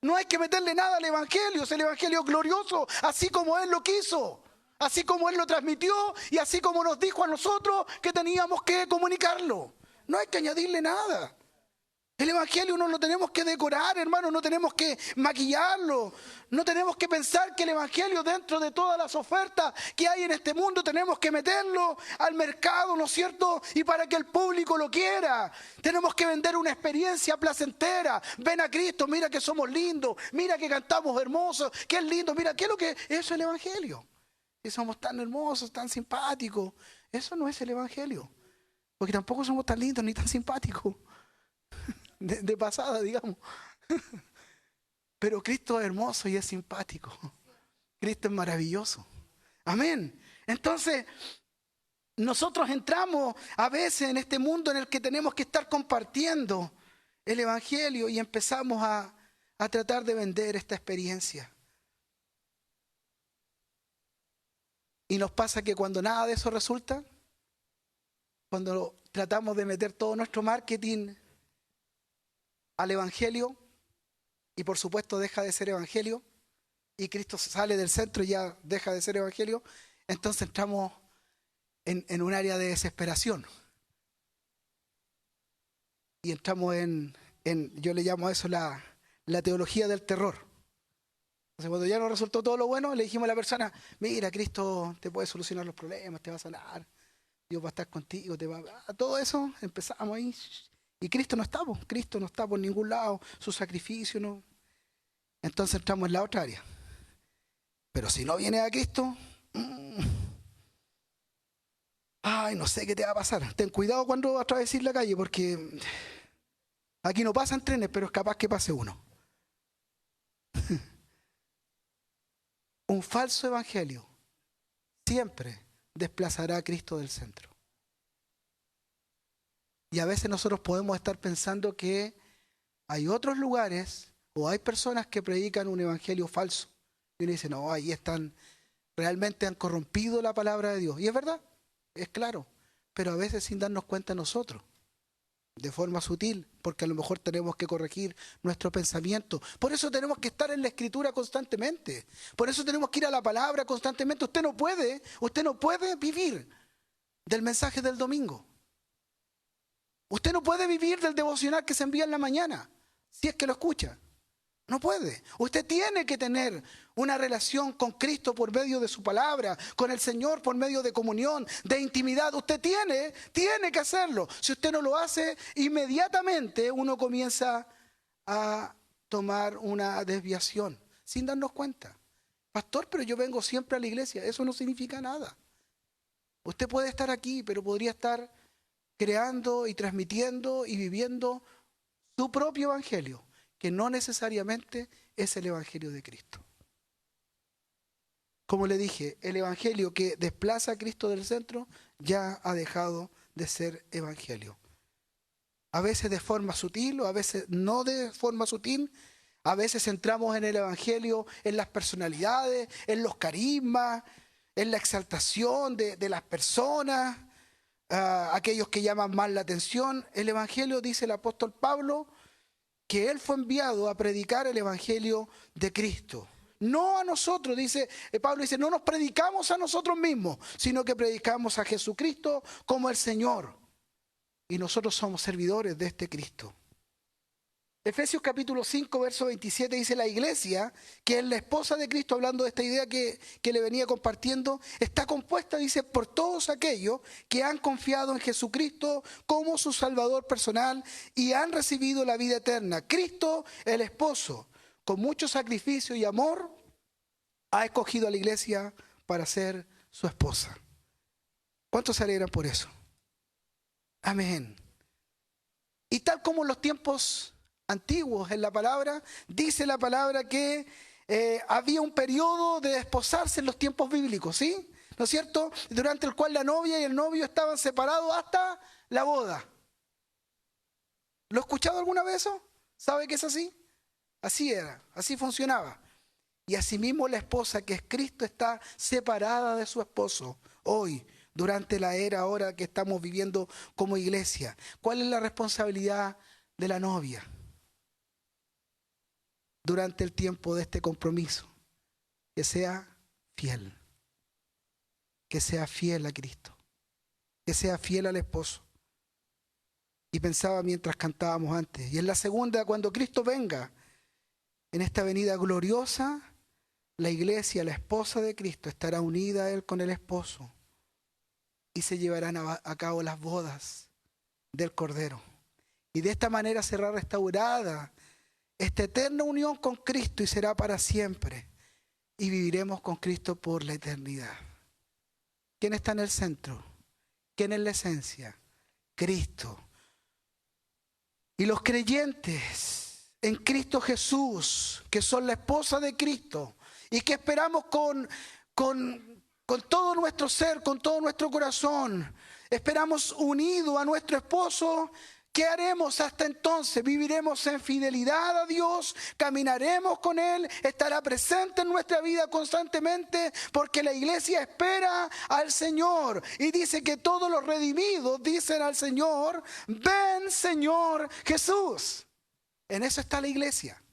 A: No hay que meterle nada al Evangelio, es el Evangelio glorioso, así como Él lo quiso. Así como Él lo transmitió y así como nos dijo a nosotros que teníamos que comunicarlo. No hay que añadirle nada. El Evangelio no lo tenemos que decorar, hermano, no tenemos que maquillarlo. No tenemos que pensar que el Evangelio dentro de todas las ofertas que hay en este mundo tenemos que meterlo al mercado, ¿no es cierto? Y para que el público lo quiera. Tenemos que vender una experiencia placentera. Ven a Cristo, mira que somos lindos, mira que cantamos hermosos, que es lindo, mira, ¿qué es lo que eso es el Evangelio? Que somos tan hermosos, tan simpáticos. Eso no es el Evangelio. Porque tampoco somos tan lindos ni tan simpáticos. De pasada, digamos. Pero Cristo es hermoso y es simpático. Cristo es maravilloso. Amén. Entonces, nosotros entramos a veces en este mundo en el que tenemos que estar compartiendo el Evangelio y empezamos a tratar de vender esta experiencia. Y nos pasa que cuando nada de eso resulta, cuando tratamos de meter todo nuestro marketing al Evangelio, y por supuesto deja de ser Evangelio, y Cristo sale del centro y ya deja de ser Evangelio, entonces entramos en un área de desesperación. Y entramos yo le llamo a eso la teología del terror. Entonces, cuando ya no resultó todo lo bueno, le dijimos a la persona, mira, Cristo te puede solucionar los problemas, te va a sanar, Dios va a estar contigo, todo eso, empezamos ahí, Y Cristo no está, po. Cristo no está por ningún lado, su sacrificio no. Entonces entramos en la otra área. Pero si no viene a Cristo, ay, no sé qué te va a pasar. Ten cuidado cuando atravesís la calle, porque aquí no pasan trenes, pero es capaz que pase uno. Un falso evangelio siempre desplazará a Cristo del centro. Y a veces nosotros podemos estar pensando que hay otros lugares o hay personas que predican un evangelio falso. Y uno dice, no, ahí están, realmente han corrompido la palabra de Dios. Y es verdad, es claro, pero a veces sin darnos cuenta nosotros, de forma sutil, porque a lo mejor tenemos que corregir nuestro pensamiento. Por eso tenemos que estar en la Escritura constantemente. Por eso tenemos que ir a la palabra constantemente. Usted no puede vivir del mensaje del domingo. Usted no puede vivir del devocional que se envía en la mañana, si es que lo escucha. No puede. Usted tiene que tener una relación con Cristo por medio de su palabra, con el Señor por medio de comunión, de intimidad. Usted tiene que hacerlo. Si usted no lo hace, inmediatamente uno comienza a tomar una desviación sin darnos cuenta. Pastor, pero yo vengo siempre a la iglesia. Eso no significa nada. Usted puede estar aquí, pero podría estar creando y transmitiendo y viviendo su propio evangelio, que no necesariamente es el evangelio de Cristo. Como le dije, el evangelio que desplaza a Cristo del centro ya ha dejado de ser evangelio. A veces de forma sutil o a veces no de forma sutil. A veces entramos en el evangelio en las personalidades, en los carismas, en la exaltación de las personas, aquellos que llaman más la atención. El evangelio, dice el apóstol Pablo, que él fue enviado a predicar el evangelio de Cristo. No a nosotros, dice Pablo, dice, no nos predicamos a nosotros mismos, sino que predicamos a Jesucristo como el Señor. Y nosotros somos servidores de este Cristo. Efesios capítulo 5, verso 27 dice, la iglesia, que es la esposa de Cristo, hablando de esta idea que le venía compartiendo, está compuesta, dice, por todos aquellos que han confiado en Jesucristo como su Salvador personal y han recibido la vida eterna. Cristo, el esposo, con mucho sacrificio y amor, ha escogido a la iglesia para ser su esposa. ¿Cuántos se alegran por eso? Amén. Y tal como en los tiempos antiguos en la palabra, dice la palabra que había un periodo de desposarse en los tiempos bíblicos, ¿sí? ¿No es cierto? Durante el cual la novia y el novio estaban separados hasta la boda. ¿Lo ha escuchado alguna vez eso? ¿Sabe que es así? Así era, así funcionaba. Y asimismo la esposa, que es Cristo, está separada de su esposo hoy, durante la era ahora que estamos viviendo como iglesia. ¿Cuál es la responsabilidad de la novia durante el tiempo de este compromiso? Que sea fiel. Que sea fiel a Cristo. Que sea fiel al esposo. Y pensaba mientras cantábamos antes. Y en la segunda, cuando Cristo venga, en esta venida gloriosa, la iglesia, la esposa de Cristo, estará unida a Él con el esposo. Y se llevarán a cabo las bodas del Cordero. Y de esta manera será restaurada esta eterna unión con Cristo y será para siempre. Y viviremos con Cristo por la eternidad. ¿Quién está en el centro? ¿Quién es la esencia? Cristo. Y los creyentes en Cristo Jesús, que son la esposa de Cristo y que esperamos con todo nuestro ser, con todo nuestro corazón, esperamos unido a nuestro esposo. ¿Qué haremos hasta entonces? Viviremos en fidelidad a Dios, caminaremos con Él, estará presente en nuestra vida constantemente, porque la iglesia espera al Señor. Y dice que todos los redimidos dicen al Señor, ven Señor Jesús. En eso está la iglesia.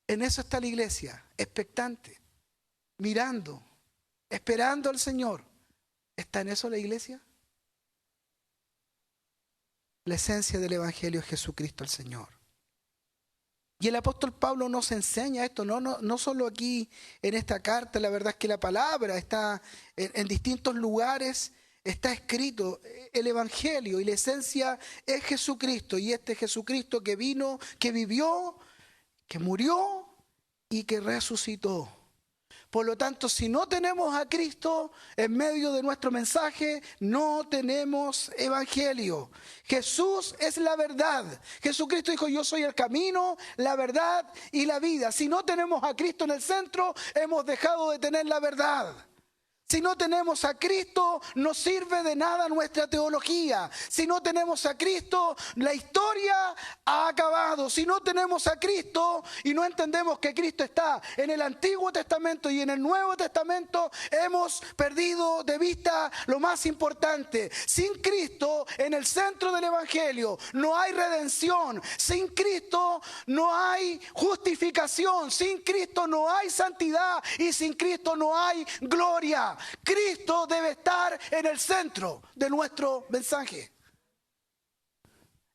A: En eso está la iglesia, expectante, mirando, esperando al Señor. ¿Está en eso la iglesia? La esencia del evangelio es Jesucristo el Señor. Y el apóstol Pablo nos enseña esto, no solo aquí en esta carta. La verdad es que la palabra está en distintos lugares está escrito el Evangelio y la esencia es Jesucristo. Y este Jesucristo que vino, que vivió, que murió y que resucitó. Por lo tanto, si no tenemos a Cristo en medio de nuestro mensaje, no tenemos evangelio. Jesús es la verdad. Jesucristo dijo, yo soy el camino, la verdad y la vida. Si no tenemos a Cristo en el centro, hemos dejado de tener la verdad. Si no tenemos a Cristo, no sirve de nada nuestra teología. Si no tenemos a Cristo, la historia ha acabado. Si no tenemos a Cristo y no entendemos que Cristo está en el Antiguo Testamento y en el Nuevo Testamento, hemos perdido de vista lo más importante. Sin Cristo en el centro del Evangelio no hay redención. Sin Cristo no hay justificación. Sin Cristo no hay santidad y sin Cristo no hay gloria. Cristo debe estar en el centro de nuestro mensaje.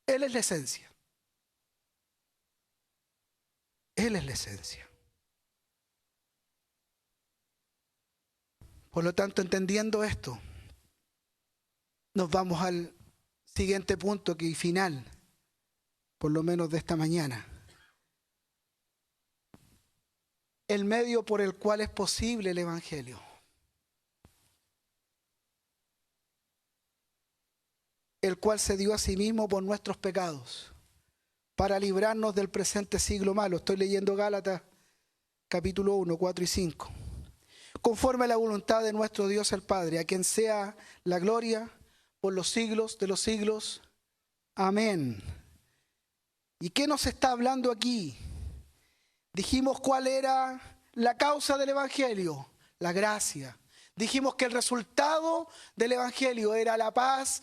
A: Él es la esencia. Él es la esencia. Por lo tanto, entendiendo esto, nos vamos al siguiente punto que final, por lo menos de esta mañana. El medio por el cual es posible el Evangelio. El cual se dio a sí mismo por nuestros pecados, para librarnos del presente siglo malo. Estoy leyendo Gálatas, capítulo 1, 4 y 5. Conforme a la voluntad de nuestro Dios el Padre, a quien sea la gloria por los siglos de los siglos. Amén. ¿Y qué nos está hablando aquí? Dijimos cuál era la causa del Evangelio, la gracia. Dijimos que el resultado del Evangelio era la paz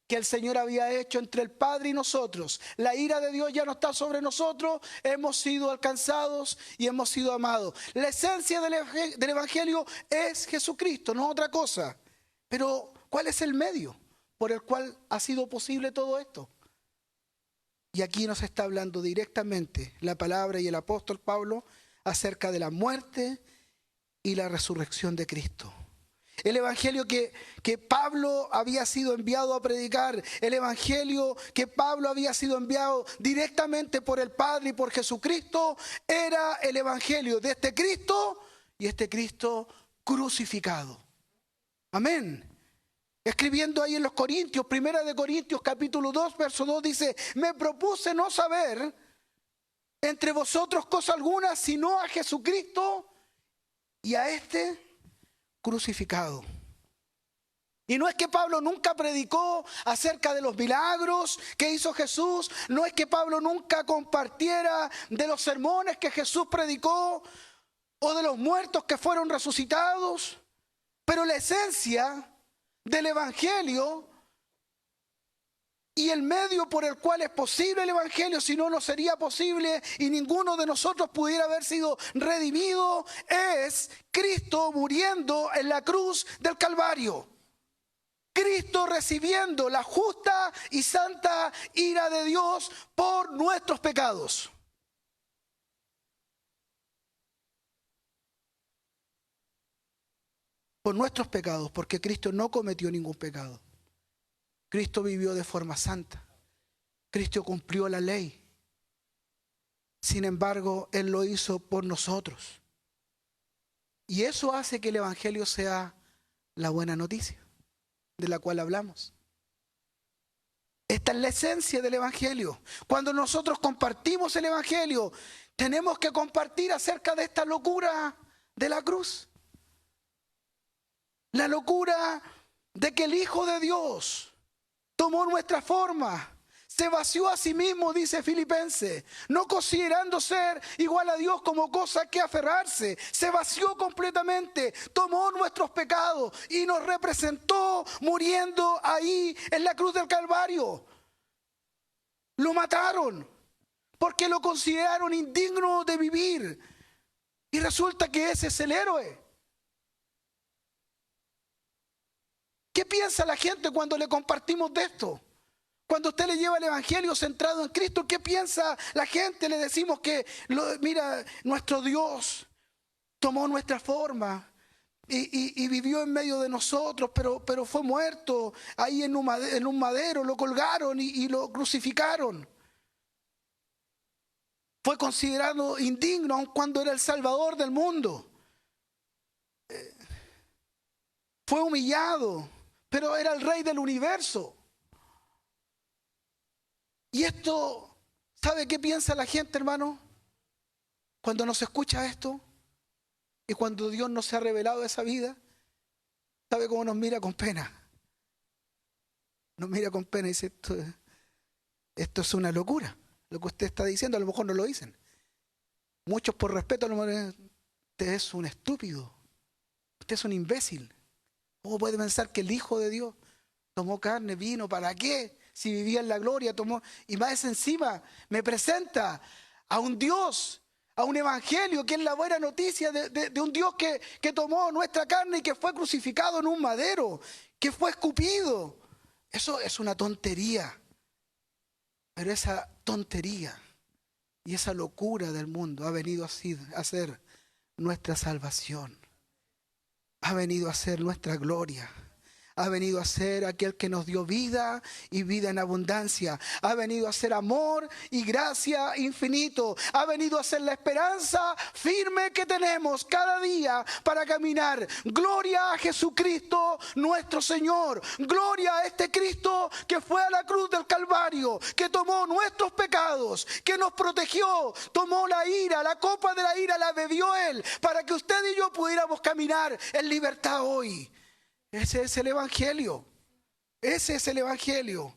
A: que el Señor había hecho entre el Padre y nosotros. La ira de Dios ya no está sobre nosotros, hemos sido alcanzados y hemos sido amados. La esencia del Evangelio es Jesucristo, no otra cosa. Pero, ¿cuál es el medio por el cual ha sido posible todo esto? Y aquí nos está hablando directamente la palabra y el apóstol Pablo acerca de la muerte y la resurrección de Cristo. El evangelio que Pablo había sido enviado a predicar, el evangelio que Pablo había sido enviado directamente por el Padre y por Jesucristo, era el evangelio de este Cristo y este Cristo crucificado. Amén. Escribiendo ahí en los Corintios, 1 Corintios capítulo 2, verso 2 dice, me propuse no saber entre vosotros cosa alguna, sino a Jesucristo y a este crucificado. Y no es que Pablo nunca predicó acerca de los milagros que hizo Jesús, no es que Pablo nunca compartiera de los sermones que Jesús predicó o de los muertos que fueron resucitados, pero la esencia del evangelio y el medio por el cual es posible el evangelio, si no, no sería posible y ninguno de nosotros pudiera haber sido redimido, es Cristo muriendo en la cruz del Calvario. Cristo recibiendo la justa y santa ira de Dios por nuestros pecados. Por nuestros pecados, porque Cristo no cometió ningún pecado. Cristo vivió de forma santa. Cristo cumplió la ley. Sin embargo, Él lo hizo por nosotros. Y eso hace que el evangelio sea la buena noticia de la cual hablamos. Esta es la esencia del evangelio. Cuando nosotros compartimos el evangelio, tenemos que compartir acerca de esta locura de la cruz. La locura de que el Hijo de Dios tomó nuestra forma, se vació a sí mismo, dice Filipenses, no considerando ser igual a Dios como cosa que aferrarse, se vació completamente, tomó nuestros pecados y nos representó muriendo ahí en la cruz del Calvario. Lo mataron porque lo consideraron indigno de vivir y resulta que ese es el héroe. ¿Qué piensa la gente cuando le compartimos de esto? Cuando usted le lleva el evangelio centrado en Cristo, ¿qué piensa la gente? Le decimos que, mira, nuestro Dios tomó nuestra forma, y vivió en medio de nosotros, pero fue muerto ahí en un madero, lo colgaron y lo crucificaron. Fue considerado indigno aun cuando era el Salvador del mundo. Fue humillado, pero era el Rey del universo. Y esto, ¿sabe qué piensa la gente, hermano? Cuando nos escucha esto y cuando Dios nos ha revelado esa vida, ¿sabe cómo nos mira con pena? Nos mira con pena y dice, esto es una locura. Lo que usted está diciendo, a lo mejor no lo dicen. Muchos por respeto, a lo mejor, usted es un estúpido. Usted es un imbécil. ¿Cómo puede pensar que el Hijo de Dios tomó carne, vino? ¿Para qué? Si vivía en la gloria, tomó. Y más encima, me presenta a un Dios, a un evangelio, que es la buena noticia de un Dios que tomó nuestra carne y que fue crucificado en un madero, que fue escupido. Eso es una tontería. Pero esa tontería y esa locura del mundo ha venido a ser nuestra salvación. Ha venido a ser nuestra gloria. Ha venido a ser aquel que nos dio vida y vida en abundancia. Ha venido a ser amor y gracia infinito. Ha venido a ser la esperanza firme que tenemos cada día para caminar. Gloria a Jesucristo nuestro Señor. Gloria a este Cristo que fue a la cruz del Calvario, que tomó nuestros pecados, que nos protegió, tomó la ira, la copa de la ira la bebió Él, para que usted y yo pudiéramos caminar en libertad hoy. Ese es el evangelio. Ese es el evangelio.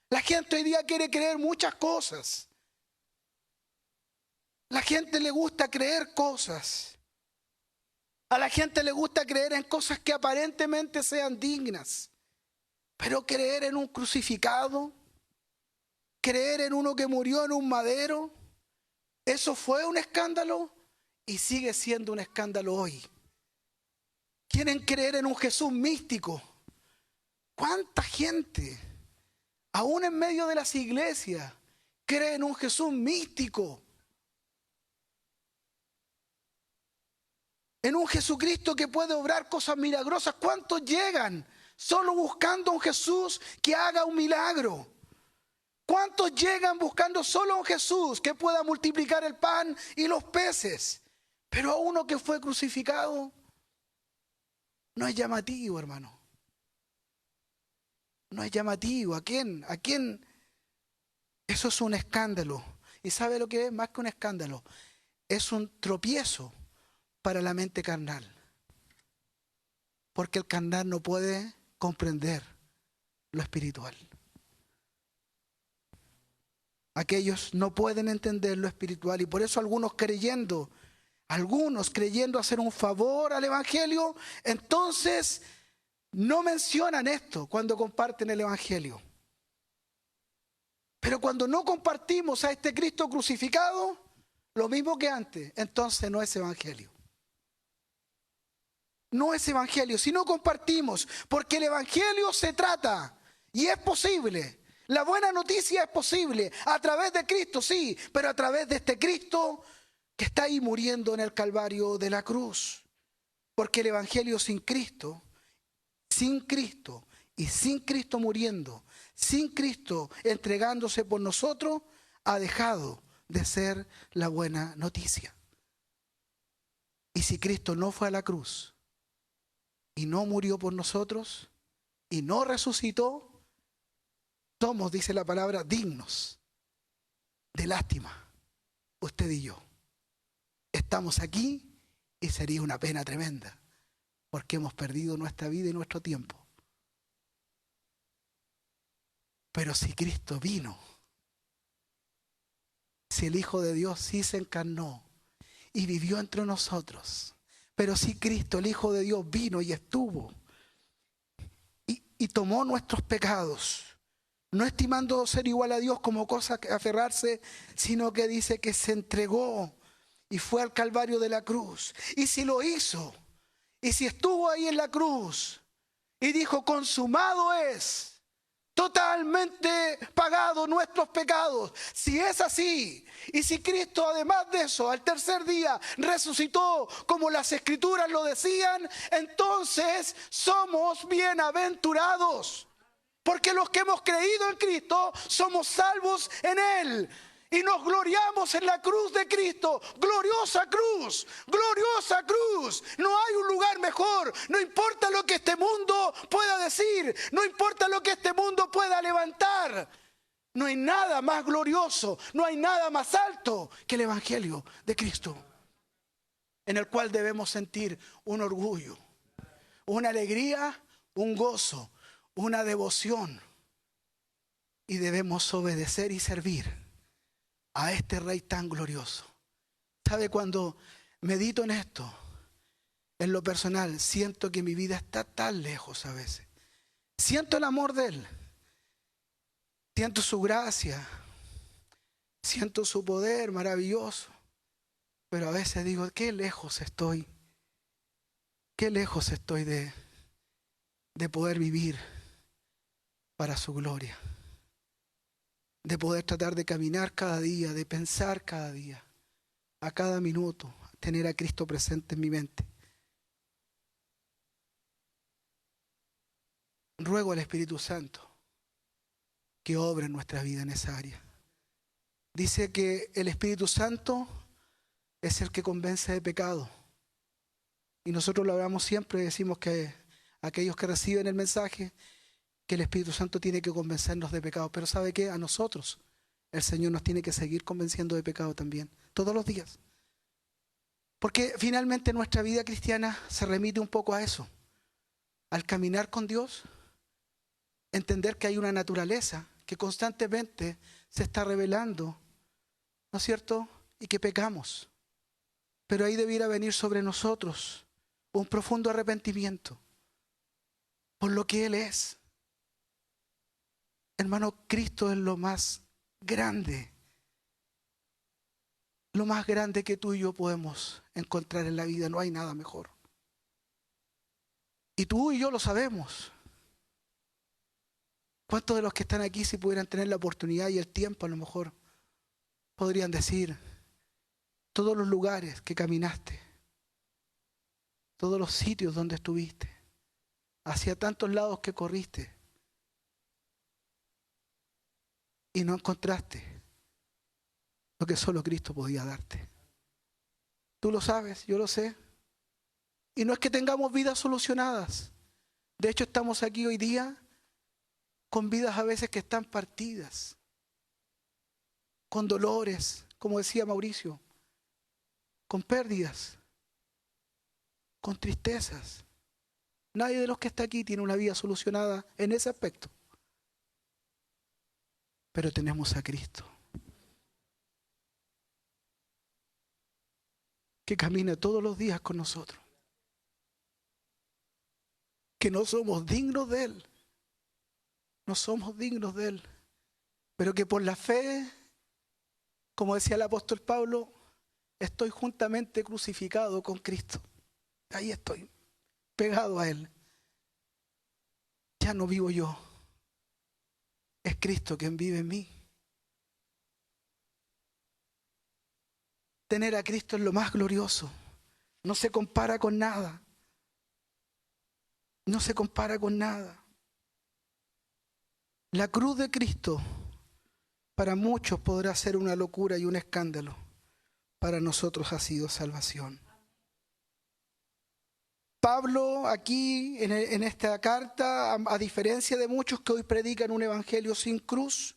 A: La gente hoy día quiere creer muchas cosas. La gente le gusta creer cosas. A la gente le gusta creer en cosas que aparentemente sean dignas. Pero creer en un crucificado, creer en uno que murió en un madero, eso fue un escándalo y sigue siendo un escándalo hoy. Quieren creer en un Jesús místico. ¿Cuánta gente, aún en medio de las iglesias, cree en un Jesús místico? En un Jesucristo que puede obrar cosas milagrosas. ¿Cuántos llegan solo buscando a un Jesús que haga un milagro? ¿Cuántos llegan buscando solo a un Jesús que pueda multiplicar el pan y los peces? Pero a uno que fue crucificado no es llamativo, hermano. No es llamativo. ¿A quién? ¿A quién? Eso es un escándalo. ¿Y sabe lo que es? Más que un escándalo. Es un tropiezo para la mente carnal. Porque el carnal no puede comprender lo espiritual. Aquellos no pueden entender lo espiritual y por eso algunos creyendo hacer un favor al evangelio, entonces no mencionan esto cuando comparten el evangelio. Pero cuando no compartimos a este Cristo crucificado, lo mismo que antes, entonces no es evangelio. No es evangelio, si no compartimos, porque el evangelio se trata y es posible. La buena noticia es posible a través de Cristo, sí, pero a través de este Cristo que está ahí muriendo en el Calvario de la cruz. Porque el evangelio sin Cristo y sin Cristo muriendo, sin Cristo entregándose por nosotros, ha dejado de ser la buena noticia. Y si Cristo no fue a la cruz y no murió por nosotros y no resucitó, somos, dice la palabra, dignos de lástima, usted y yo. Estamos aquí y sería una pena tremenda, porque hemos perdido nuestra vida y nuestro tiempo. Pero si Cristo vino, si el Hijo de Dios sí se encarnó y vivió entre nosotros, pero si Cristo, el Hijo de Dios, vino y estuvo y tomó nuestros pecados, no estimando ser igual a Dios como cosa que aferrarse, sino que dice que se entregó y fue al Calvario de la cruz. Y si lo hizo, y si estuvo ahí en la cruz y dijo consumado es, totalmente pagado nuestros pecados. Si es así, y si Cristo además de eso al tercer día resucitó como las Escrituras lo decían, entonces somos bienaventurados. Porque los que hemos creído en Cristo somos salvos en Él. Y nos gloriamos en la cruz de Cristo. Gloriosa cruz, gloriosa cruz. No hay un lugar mejor. No importa lo que este mundo pueda decir. No importa lo que este mundo pueda levantar. No hay nada más glorioso. No hay nada más alto que el Evangelio de Cristo. En el cual debemos sentir un orgullo, una alegría, un gozo, una devoción. Y debemos obedecer y servir a este Rey tan glorioso. ¿Sabe? Cuando medito en esto, en lo personal, siento que mi vida está tan lejos a veces. Siento el amor de Él. Siento su gracia. Siento su poder maravilloso. Pero a veces digo, qué lejos estoy. Qué lejos estoy de poder vivir para su gloria. De poder tratar de caminar cada día, de pensar cada día, a cada minuto, tener a Cristo presente en mi mente. Ruego al Espíritu Santo que obre en nuestra vida en esa área. Dice que el Espíritu Santo es el que convence de pecado. Y nosotros lo hablamos siempre, decimos que aquellos que reciben el mensaje, que el Espíritu Santo tiene que convencernos de pecado. Pero ¿sabe qué? A nosotros el Señor nos tiene que seguir convenciendo de pecado también, todos los días. Porque finalmente nuestra vida cristiana se remite un poco a eso. Al caminar con Dios, entender que hay una naturaleza que constantemente se está revelando, ¿no es cierto? Y que pecamos. Pero ahí debiera venir sobre nosotros un profundo arrepentimiento por lo que Él es. Hermano, Cristo es lo más grande que tú y yo podemos encontrar en la vida. No hay nada mejor. Y tú y yo lo sabemos. ¿Cuántos de los que están aquí, si pudieran tener la oportunidad y el tiempo, a lo mejor podrían decir todos los lugares que caminaste, todos los sitios donde estuviste, hacia tantos lados que corriste, y no encontraste lo que solo Cristo podía darte? Tú lo sabes, yo lo sé. Y no es que tengamos vidas solucionadas. De hecho, estamos aquí hoy día con vidas a veces que están partidas, con dolores, como decía Mauricio, con pérdidas, con tristezas. Nadie de los que está aquí tiene una vida solucionada en ese aspecto. Pero tenemos a Cristo, que camina todos los días con nosotros, que no somos dignos de Él, no somos dignos de Él, pero que por la fe, como decía el apóstol Pablo, estoy juntamente crucificado con Cristo. Ahí estoy, pegado a Él. Ya no vivo yo, es Cristo quien vive en mí. Tener a Cristo es lo más glorioso. No se compara con nada. No se compara con nada. La cruz de Cristo para muchos podrá ser una locura y un escándalo. Para nosotros ha sido salvación. Pablo aquí en esta carta, a diferencia de muchos que hoy predican un evangelio sin cruz,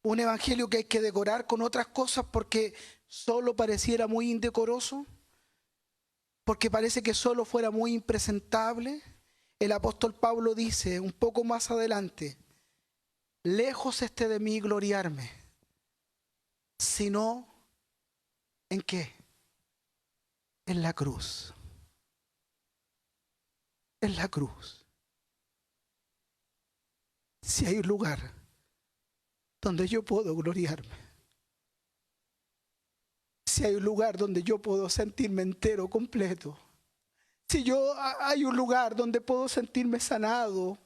A: un evangelio que hay que decorar con otras cosas porque solo pareciera muy indecoroso, porque parece que solo fuera muy impresentable, el apóstol Pablo dice un poco más adelante: lejos esté de mí gloriarme, sino ¿en qué? En la cruz. En la cruz. Si hay un lugar donde yo puedo gloriarme, si hay un lugar donde yo puedo sentirme entero, completo, si hay un lugar donde puedo sentirme sanado,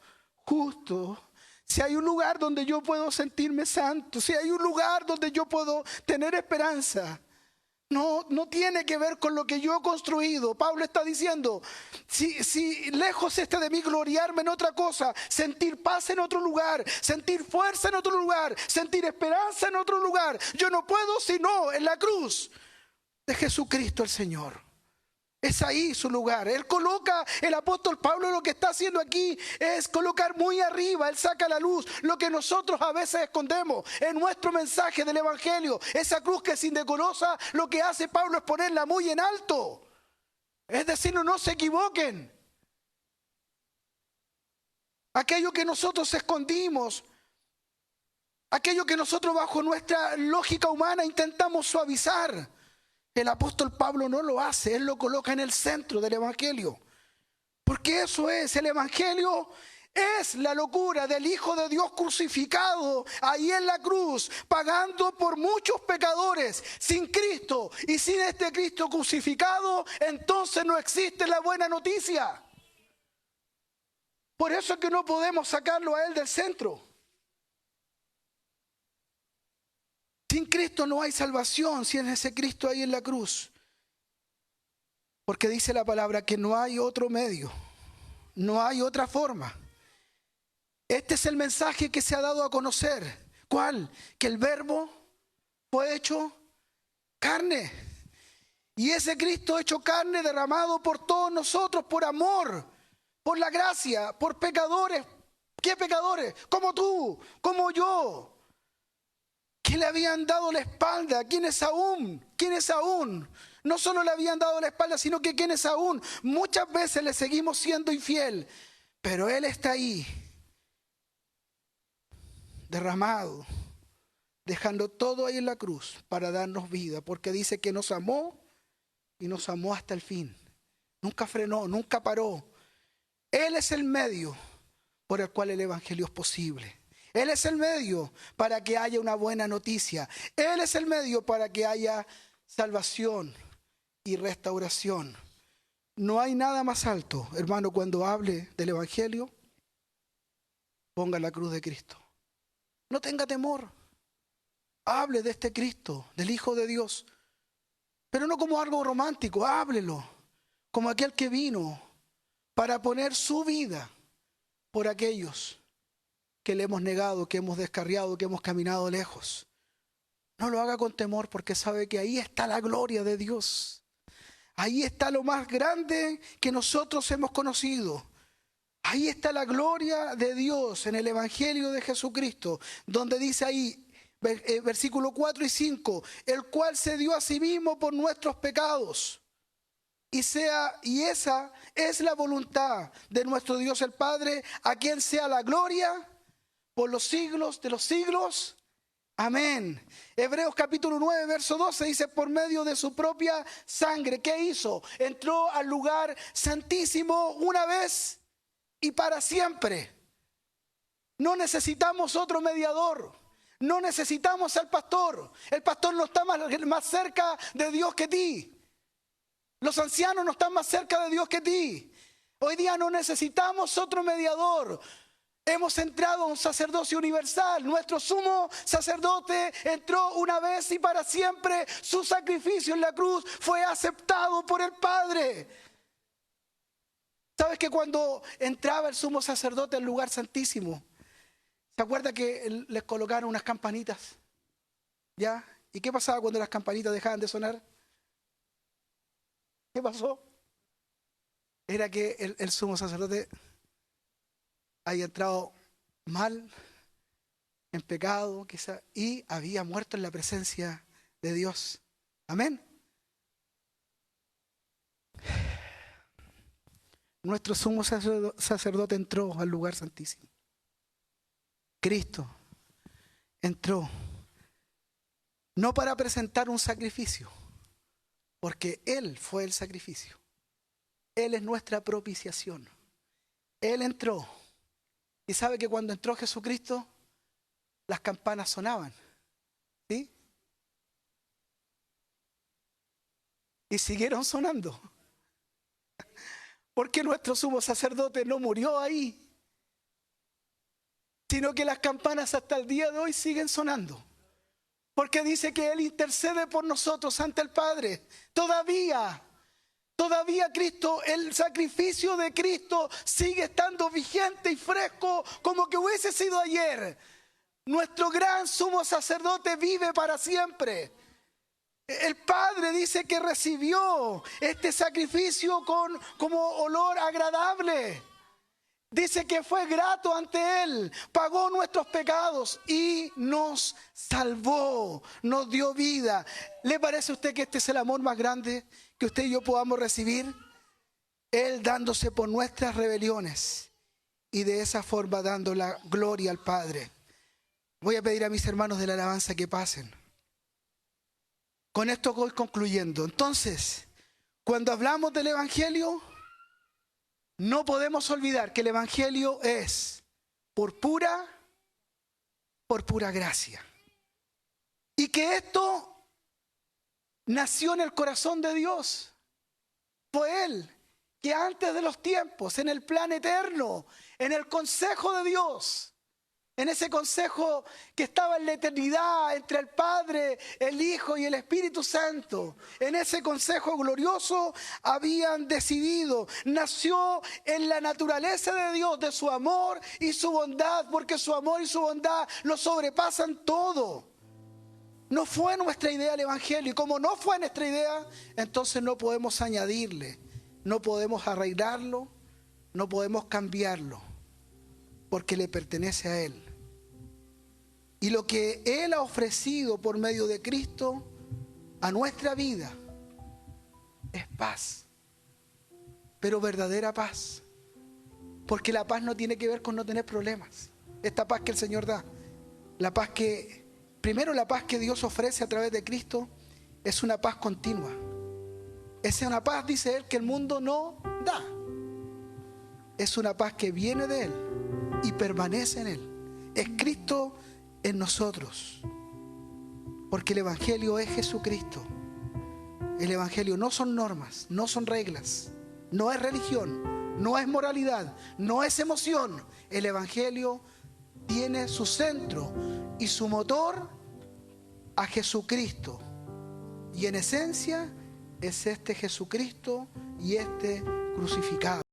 A: justo, si hay un lugar donde yo puedo sentirme santo, si hay un lugar donde yo puedo tener esperanza, no tiene que ver con lo que yo he construido. Pablo está diciendo, si lejos está de mí gloriarme en otra cosa, sentir paz en otro lugar, sentir fuerza en otro lugar, sentir esperanza en otro lugar, yo no puedo sino en la cruz de Jesucristo el Señor. Es ahí su lugar. Él coloca, el apóstol Pablo lo que está haciendo aquí es colocar muy arriba, él saca a la luz lo que nosotros a veces escondemos en nuestro mensaje del evangelio. Esa cruz que es indecorosa, lo que hace Pablo es ponerla muy en alto. Es decir, no se equivoquen. Aquello que nosotros escondimos, aquello que nosotros bajo nuestra lógica humana intentamos suavizar, el apóstol Pablo no lo hace, él lo coloca en el centro del evangelio. Porque eso es, el evangelio es la locura del Hijo de Dios crucificado ahí en la cruz, pagando por muchos pecadores. Sin Cristo y sin este Cristo crucificado, entonces no existe la buena noticia. Por eso es que no podemos sacarlo a él del centro. Sin Cristo no hay salvación, sin ese Cristo ahí en la cruz. Porque dice la palabra que no hay otro medio, no hay otra forma. Este es el mensaje que se ha dado a conocer. ¿Cuál? Que el Verbo fue hecho carne. Y ese Cristo hecho carne, derramado por todos nosotros, por amor, por la gracia, por pecadores. ¿Qué pecadores? Como tú, como yo. Que le habían dado la espalda, quienes aún, no solo le habían dado la espalda, sino que quienes aún, muchas veces le seguimos siendo infiel, pero Él está ahí, derramado, dejando todo ahí en la cruz para darnos vida, porque dice que nos amó y nos amó hasta el fin. Nunca frenó, nunca paró. Él es el medio por el cual el evangelio es posible. Él es el medio para que haya una buena noticia. Él es el medio para que haya salvación y restauración. No hay nada más alto, hermano, cuando hable del evangelio, ponga la cruz de Cristo. No tenga temor. Hable de este Cristo, del Hijo de Dios. Pero no como algo romántico, háblelo como aquel que vino para poner su vida por aquellos que le hemos negado, que hemos descarriado, que hemos caminado lejos. No lo haga con temor, porque sabe que ahí está la gloria de Dios. Ahí está lo más grande que nosotros hemos conocido. Ahí está la gloria de Dios en el Evangelio de Jesucristo, donde dice ahí, versículo 4 y 5, el cual se dio a sí mismo por nuestros pecados. Y esa es la voluntad de nuestro Dios el Padre, a quien sea la gloria por los siglos de los siglos. Amén. Hebreos capítulo 9, verso 12 dice, por medio de su propia sangre. ¿Qué hizo? Entró al lugar santísimo una vez y para siempre. No necesitamos otro mediador. No necesitamos al pastor. El pastor no está más cerca de Dios que ti. Los ancianos no están más cerca de Dios que ti. Hoy día no necesitamos otro mediador. Hemos entrado a un sacerdocio universal. Nuestro sumo sacerdote entró una vez y para siempre. Su sacrificio en la cruz fue aceptado por el Padre. ¿Sabes que cuando entraba el sumo sacerdote al lugar santísimo, se acuerda que les colocaron unas campanitas? ¿Ya? ¿Y qué pasaba cuando las campanitas dejaban de sonar? ¿Qué pasó? Era que el sumo sacerdote había entrado mal, en pecado, quizá, y había muerto en la presencia de Dios. Amén. Nuestro sumo sacerdote entró al lugar santísimo. Cristo entró, no para presentar un sacrificio, porque Él fue el sacrificio. Él es nuestra propiciación. Él entró. Y sabe que cuando entró Jesucristo, las campanas sonaban. ¿Sí? Y siguieron sonando. Porque nuestro sumo sacerdote no murió ahí. sino que las campanas hasta el día de hoy siguen sonando. Porque dice que Él intercede por nosotros ante el Padre. Todavía Cristo, el sacrificio de Cristo sigue estando vigente y fresco como que hubiese sido ayer. Nuestro gran sumo sacerdote vive para siempre. El Padre dice que recibió este sacrificio como olor agradable. Dice que fue grato ante Él, pagó nuestros pecados y nos salvó, nos dio vida. ¿Le parece a usted que este es el amor más grande que usted y yo podamos recibir? Él dándose por nuestras rebeliones y de esa forma dando la gloria al Padre. Voy a pedir a mis hermanos de la alabanza que pasen. Con esto voy concluyendo. Entonces, cuando hablamos del Evangelio, no podemos olvidar que el Evangelio es por pura gracia. Y que esto nació en el corazón de Dios. Fue Él que antes de los tiempos, en el plan eterno, en el consejo de Dios, en ese consejo que estaba en la eternidad entre el Padre, el Hijo y el Espíritu Santo, en ese consejo glorioso habían decidido, nació en la naturaleza de Dios, de su amor y su bondad, porque su amor y su bondad lo sobrepasan todo. No fue nuestra idea el Evangelio, y como no fue nuestra idea, entonces no podemos añadirle, no podemos arreglarlo, no podemos cambiarlo, porque le pertenece a Él. Y lo que Él ha ofrecido por medio de Cristo a nuestra vida es paz, pero verdadera paz. Porque la paz no tiene que ver con no tener problemas. Esta paz que el Señor da, la paz primero la paz que Dios ofrece a través de Cristo es una paz continua. Es una paz, dice Él, que el mundo no da. Es una paz que viene de Él y permanece en Él. Es Cristo en nosotros, porque el Evangelio es Jesucristo. El Evangelio no son normas, no son reglas, no es religión, no es moralidad, no es emoción. El Evangelio tiene su centro y su motor a Jesucristo, y en esencia es este Jesucristo y este crucificado.